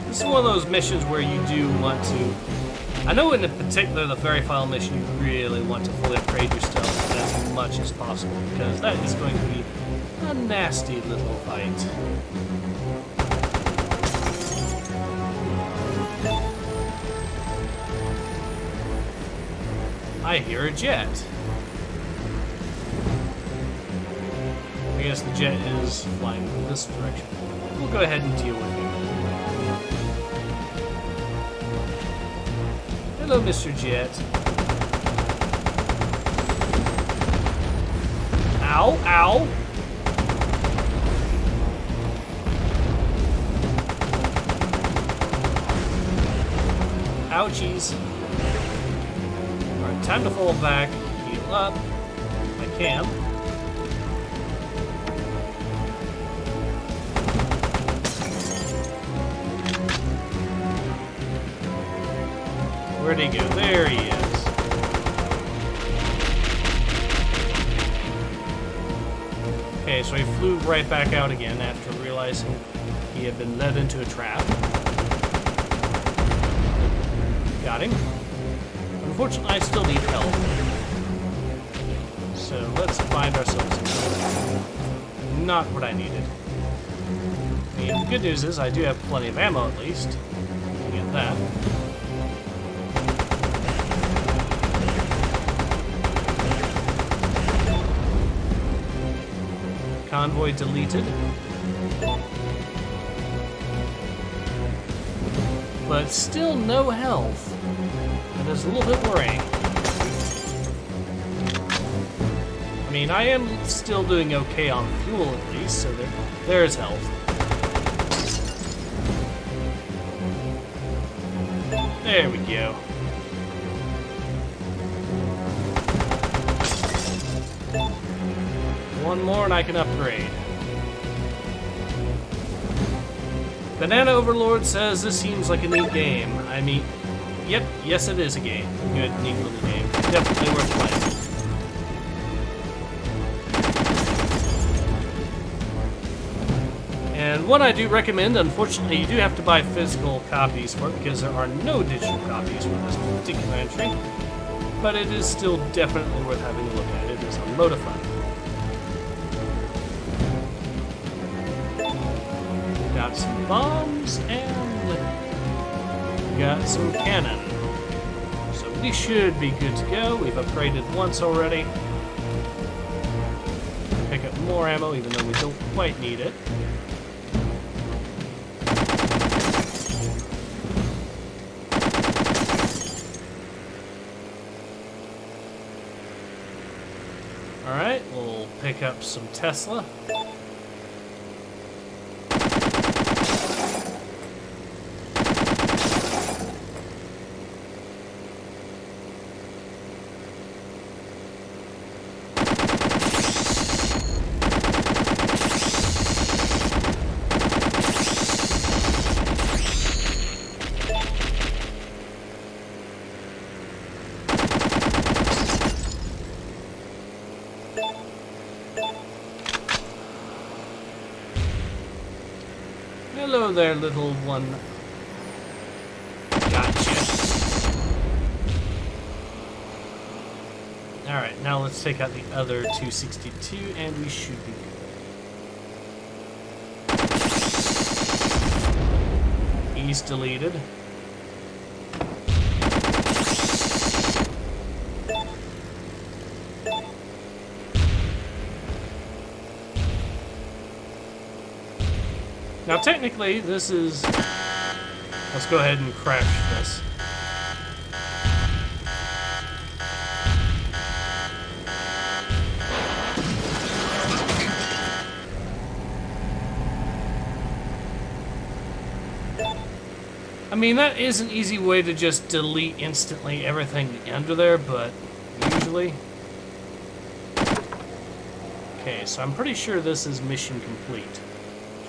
This is one of those missions where you do want to... I know in particular the very final mission you really want to fully upgrade your stealth as much as possible, because that is going to be a nasty little fight. I hear a jet. I guess the jet is flying in this direction. We'll go ahead and deal with him. Hello, Mr. Jet. Ow, ow. Ouchies. Alright, time to fall back, heal up, if I can. Where'd he go? There he is. Okay, so he flew right back out again after realizing he had been led into a trap. Got him. Unfortunately, I still need help. So let's find ourselves a... Not what I needed. The good news is I do have plenty of ammo at least. Get that. Convoy deleted. But still no health. That is a little bit worrying. I mean, I am still doing okay on fuel at least, so there's health. There we go. one more and I can upgrade. Banana Overlord says this seems like a neat game. I mean, yep, yes it is a game. Good, neat little game. Definitely worth playing. And one I do recommend, unfortunately you do have to buy physical copies for it because there are no digital copies for this particular entry. But it is still definitely worth having a look at. It is a load of fun. Got some bombs and got some cannon. So we should be good to go. We've upgraded once already. Pick up more ammo even though we don't quite need it. Alright, we'll pick up some Tesla. Hello there, little one. Gotcha. Alright, now let's take out the other 262 and we should be good. He's deleted. Now technically, this is... Let's go ahead and crash this. I mean, that is an easy way to just delete instantly everything under there, but usually... Okay, so I'm pretty sure this is mission complete.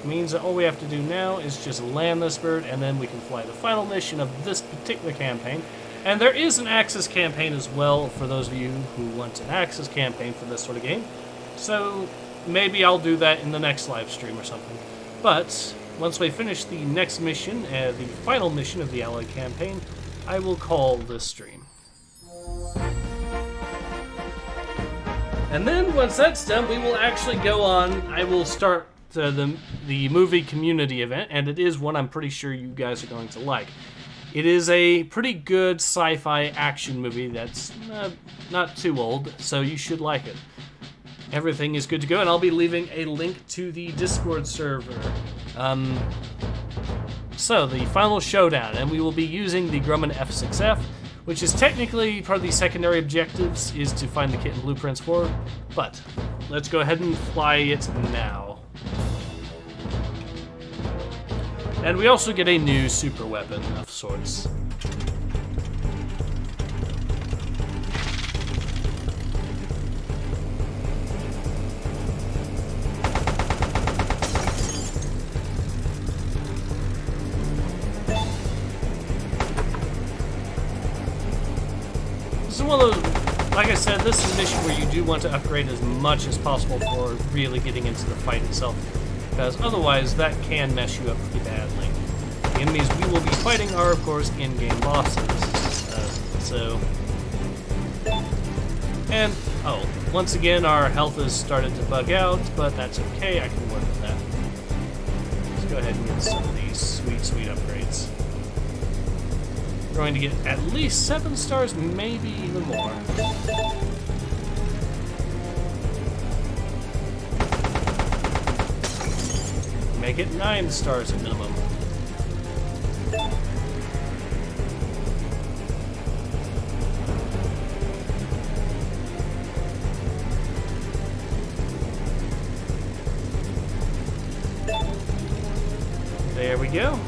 Means that all we have to do now is just land this bird and then we can fly the final mission of this particular campaign. And there is an Axis campaign as well for those of you who want an Axis campaign for this sort of game. So maybe I'll do that in the next live stream or something. But once we finish the next mission, the final mission of the Allied campaign, I will call this stream. And then once that's done, we will actually go on. I will start the movie community event, and it is one I'm pretty sure you guys are going to like. It is a pretty good sci-fi action movie that's not too old, so you should like it. Everything is good to go, and I'll be leaving a link to the Discord server. So, the final showdown, and we will be using the Grumman F6F, which is technically part of the secondary objectives, is to find the kit and blueprints for, but let's go ahead and fly it now. And we also get a new super weapon of sorts. This is one of those, like I said, this is a mission where you do want to upgrade as much as possible for really getting into the fight itself. Because otherwise that can mess you up pretty badly. The enemies we will be fighting are, of course, in-game bosses. And, oh, once again our health has started to bug out, but that's okay, I can work with that. Let's go ahead and get some of these sweet, sweet upgrades. We're going to get at least 7 stars, maybe even more. Make it 9 stars at minimum. There we go.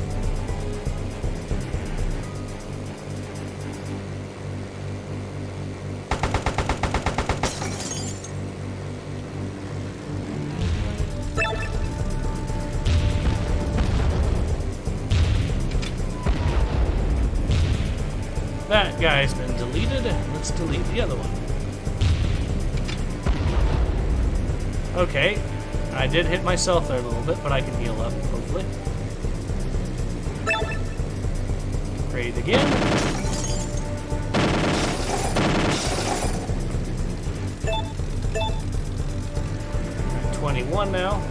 That guy's been deleted. Let's delete the other one. Okay. I did hit myself there a little bit, but I can heal up, hopefully. Upgrade again. 21 now.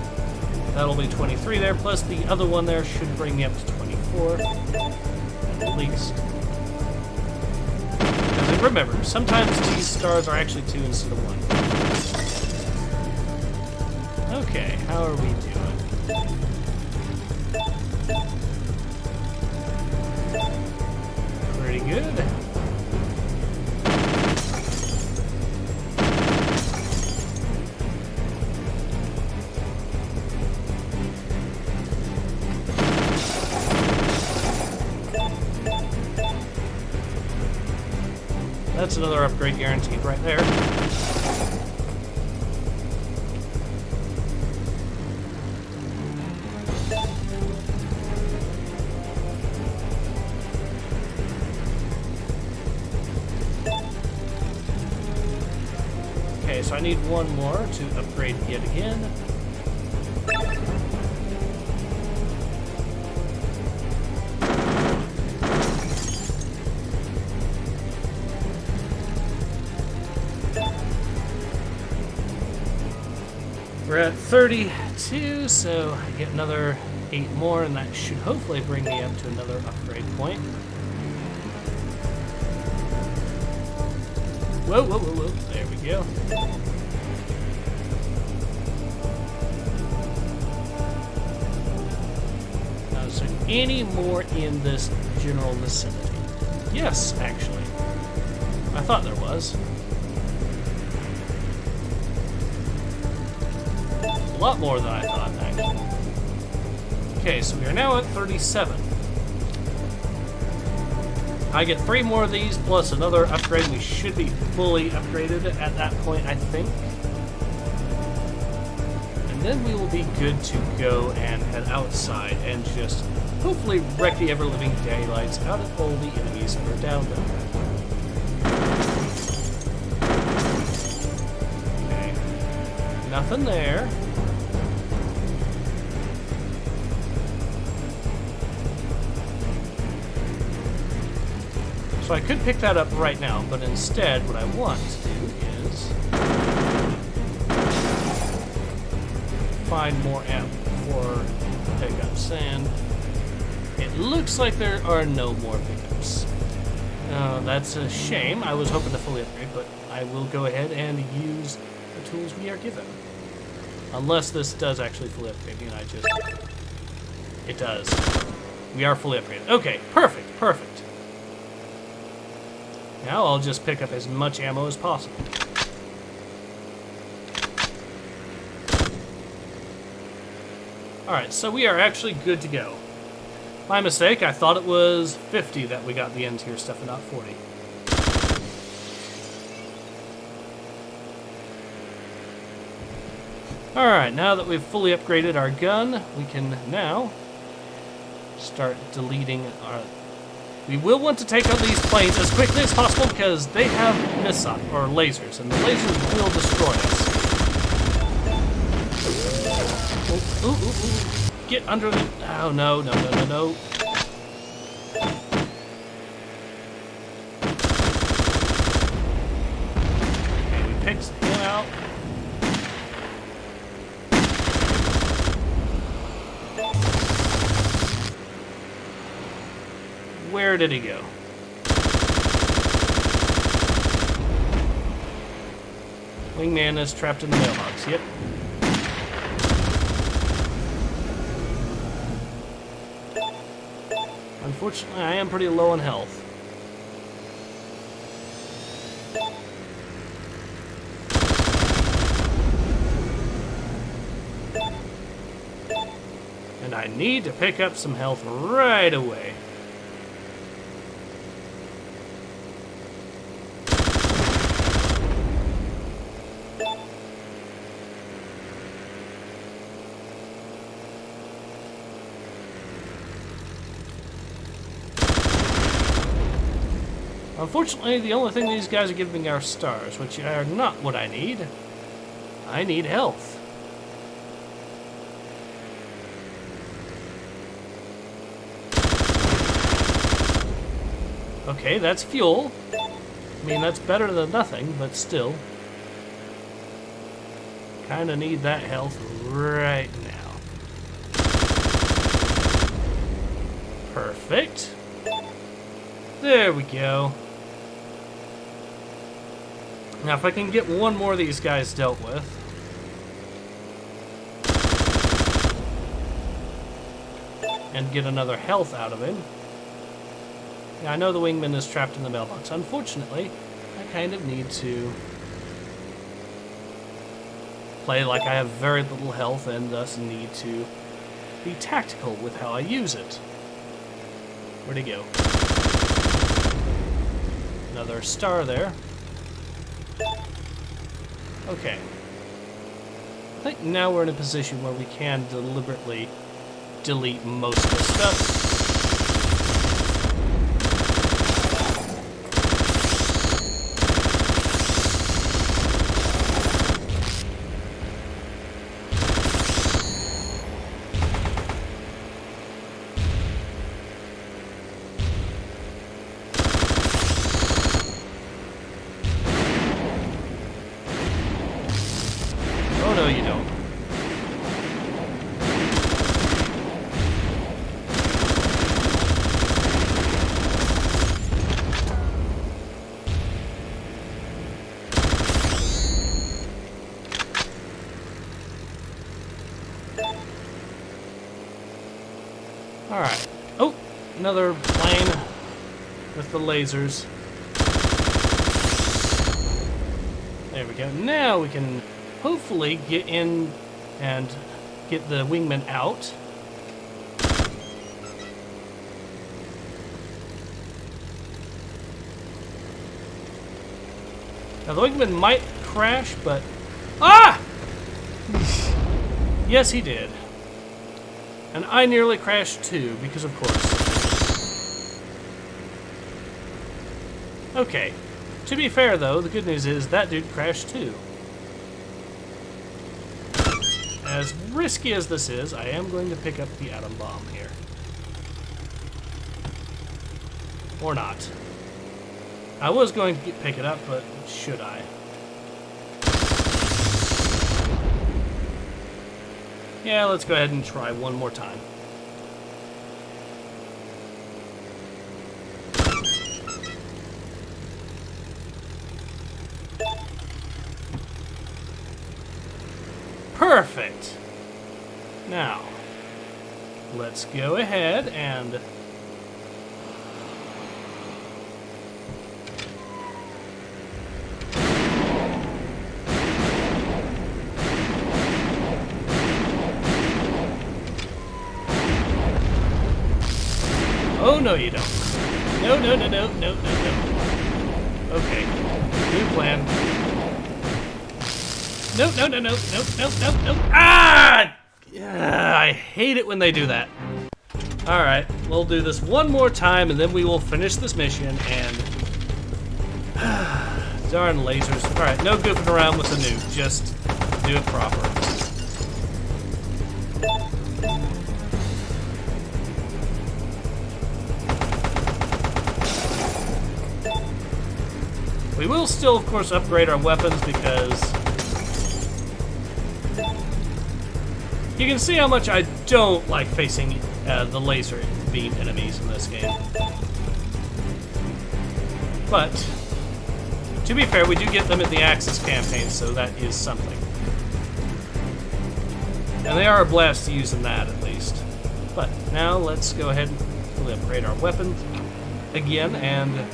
That'll be 23 there, plus the other one there should bring me up to 24. At least. Because remember, sometimes these stars are actually 2 instead of 1. Okay, how are we doing? Pretty good. That's another upgrade guaranteed right there. Okay, so I need one more to upgrade yet again. We're at 32, so I get another 8 more, and that should hopefully bring me up to another upgrade point. Whoa, whoa, whoa, whoa. There we go. Now, is there any more in this general vicinity? Yes, actually. I thought there was. A lot more than I thought, actually. Okay, so we are now at 37. I get 3 more of these plus another upgrade. We should be fully upgraded at that point, I think. And then we will be good to go and head outside and just hopefully wreck the ever-living daylights out of all the enemies that are down there. Okay. Nothing there. So I could pick that up right now, but instead what I want to do is find more ammo for pickups, and it looks like there are no more pickups. That's a shame. I was hoping to fully upgrade, but I will go ahead and use the tools we are given. Unless this does actually fully upgrade me, and I just... It does. We are fully upgraded. Okay, perfect, perfect. Now I'll just pick up as much ammo as possible. Alright, so we are actually good to go. My mistake, I thought it was 50 that we got the end tier stuff and not 40. Alright, now that we've fully upgraded our gun, we can now start deleting our... We will want to take out these planes as quickly as possible because they have missiles, or lasers, and the lasers will destroy us. Ooh, ooh, ooh. Get under the... Oh, no, no, no, no, no. Okay, we picked him out. Where did he go? Wingman is trapped in the mailbox. Yep. Unfortunately, I am pretty low on health. And I need to pick up some health right away. Unfortunately, the only thing these guys are giving are stars, which are not what I need. I need health. Okay, that's fuel. I mean, that's better than nothing, but still. Kinda need that health right now. Perfect. There we go. Now, if I can get one more of these guys dealt with. And get another health out of him. Yeah, I know the wingman is trapped in the mailbox. Unfortunately, I kind of need to play like I have very little health and thus need to be tactical with how I use it. Where'd he go? Another star there. Okay. I think now we're in a position where we can deliberately delete most of the stuff. Oh no, you don't. Alright. Oh! Another plane with the lasers. There we go. Now we can hopefully get in and get the wingman out. Now the wingman might crash, but... Ah! Yes, he did. And I nearly crashed too, because of course. Okay. To be fair though, the good news is that dude crashed too. As risky as this is, I am going to pick up the atom bomb here. Or not. I was going to pick it up, but should I? Yeah, let's go ahead and try one more time. Perfect! Now, let's go ahead and... Oh, no, you don't. No, no, no, no, no, no, no. Okay. New plan. No, no, no, no, no, no, no, no. Ah! Yeah, I hate it when they do that. Alright, we'll do this one more time, and then we will finish this mission, and... Darn lasers. Alright, no goofing around with the nuke. Just do it proper. We will still, of course, upgrade our weapons because you can see how much I don't like facing the laser beam enemies in this game. But, to be fair, we do get them in the Axis campaign, so that is something. And they are a blast to use in that, at least. But, now let's go ahead and fully upgrade our weapons again, and...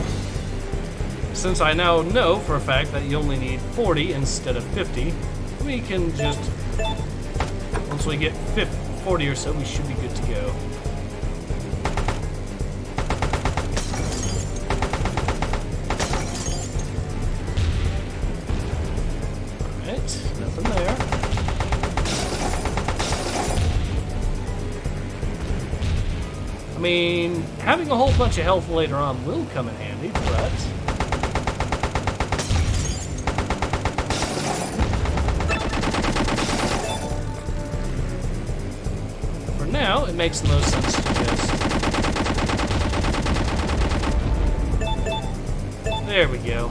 Since I now know for a fact that you only need 40 instead of 50, we can just, once we get 40 or so, we should be good to go. Alright, nothing there. I mean, having a whole bunch of health later on will come in handy, but... for now, it makes the most sense to just... there we go.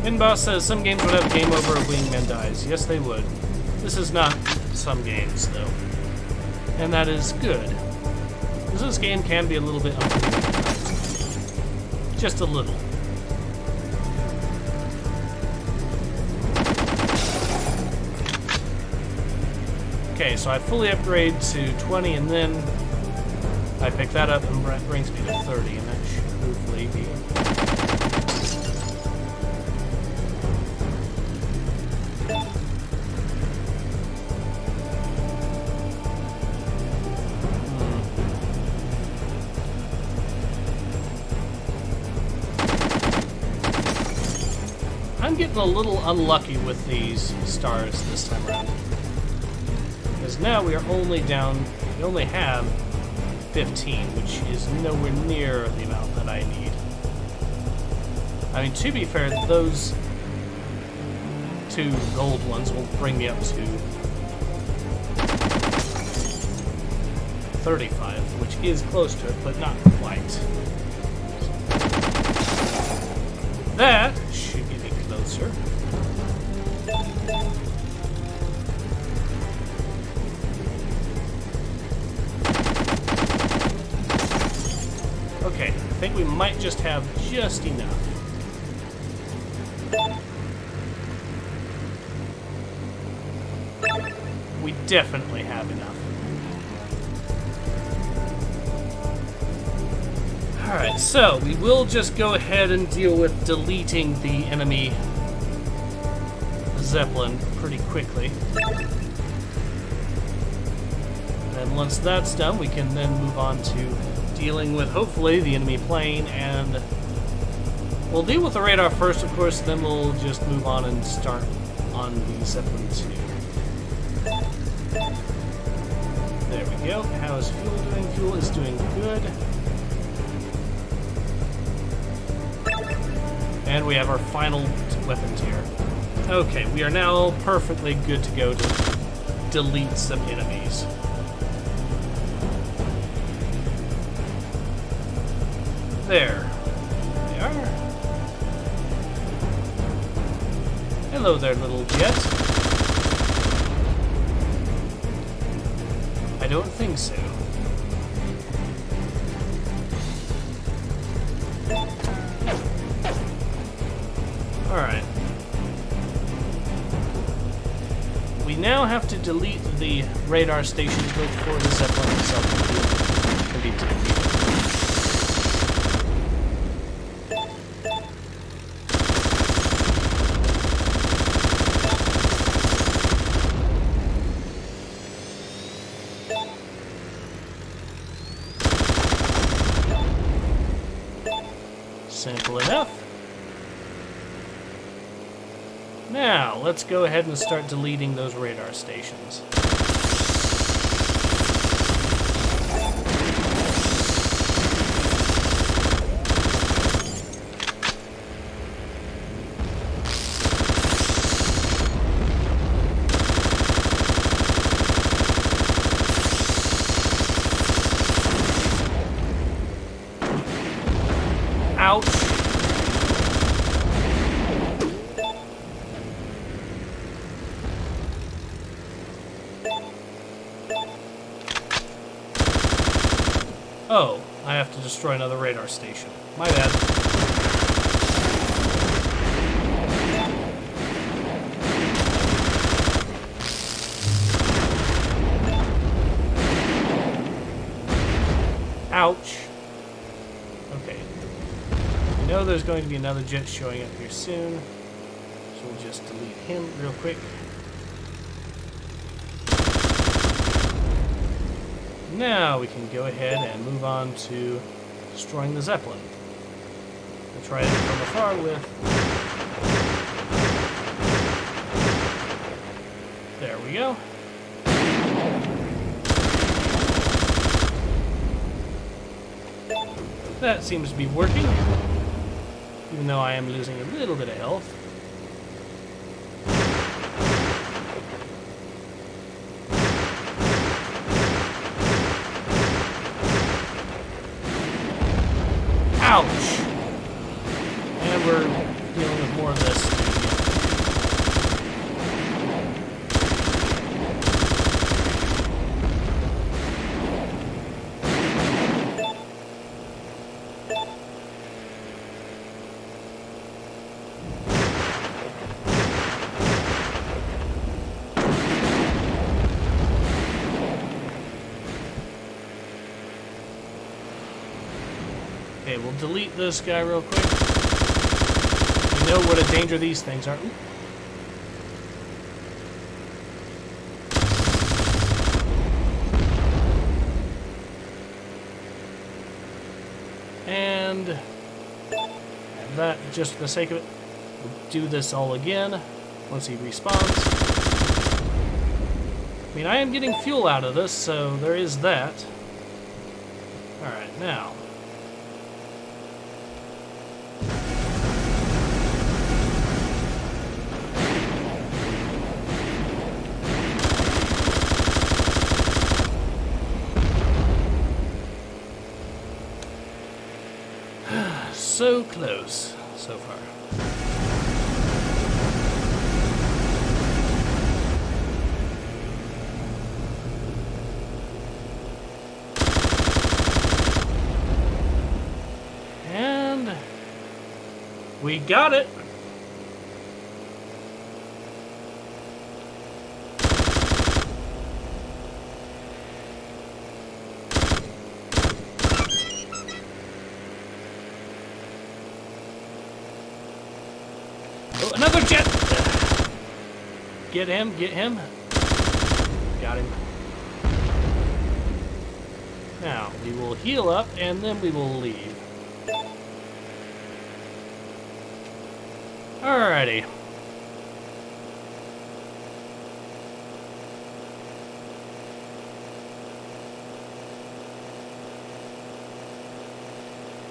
Inboss says some games would have game over if Wingman dies. Yes, they would. This is not some games, though. And that is good. Because this game can be a little bit unpredictable. Just a little. Okay, so I fully upgrade to 20, and then I pick that up, and that brings me to 30, and that should hopefully be... I'm getting a little unlucky with these stars this time around. Because now we are only down, we only have 15, which is nowhere near the amount that I need. I mean, to be fair, those 2 gold ones will bring me up to 35, which is close to it, but not quite. That should get me closer. Okay, I think we might just have just enough. We definitely have enough. Alright, so we will just go ahead and deal with deleting the enemy Zeppelin pretty quickly. And once that's done, we can then move on to dealing with, hopefully, the enemy plane, and we'll deal with the radar first, of course, then we'll just move on and start on the Zeppelin 2. There we go. How is fuel doing? Fuel is doing good. And we have our final weapon tier. Okay, we are now perfectly good to go to delete some enemies. There. They are. Hello there, little jet. I don't think so. Alright. We now have to delete the radar station before the Zeppelin itself can be deleted. Simple enough. Now, let's go ahead and start deleting those radar stations. Ouch. Oh, I have to destroy another radar station. My bad. Ouch. Okay. I know there's going to be another jet showing up here soon, so we'll just delete him real quick. Now we can go ahead and move on to destroying the Zeppelin. We'll try it from afar with... There we go. That seems to be working, even though I am losing a little bit of health. Ouch! And we're dealing with more of this. Okay, we'll delete this guy real quick. You know what a danger these things are. Ooh. And that, just for the sake of it, we'll do this all again once he respawns. I mean, I am getting fuel out of this, so there is that. Alright, now. So close so far. And we got it. Oh, another jet! Get him, get him. Got him. Now, we will heal up, and then we will leave. Alrighty.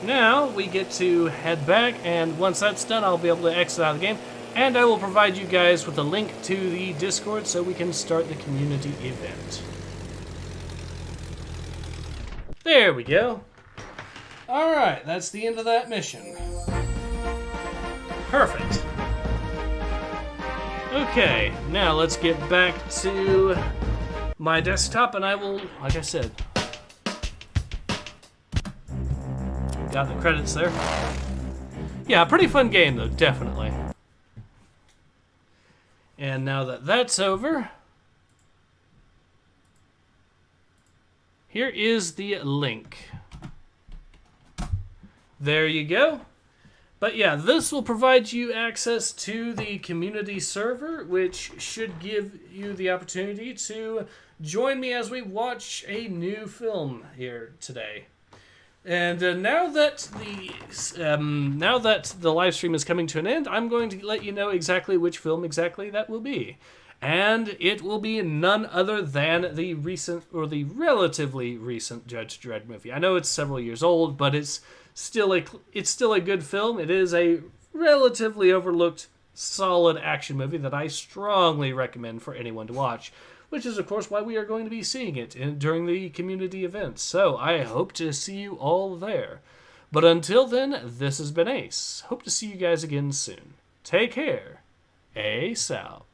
Now we get to head back, and once that's done, I'll be able to exit out of the game, and I will provide you guys with a link to the Discord so we can start the community event. There we go. Alright, that's the end of that mission. Perfect. Okay, now let's get back to my desktop, and I will, like I said, got the credits there. Yeah, pretty fun game though, definitely. And now that that's over, here is the link. There you go. But yeah, this will provide you access to the community server, which should give you the opportunity to join me as we watch a new film here today. And now that the live stream is coming to an end, I'm going to let you know exactly which film exactly that will be. And it will be none other than the recent, or the relatively recent, Judge Dredd movie. I know it's several years old, but it's still a good film. It is a relatively overlooked, solid action movie that I strongly recommend for anyone to watch, which is, of course, why we are going to be seeing it during the community events. So I hope to see you all there. But until then, this has been Ace. Hope to see you guys again soon. Take care. Ace out.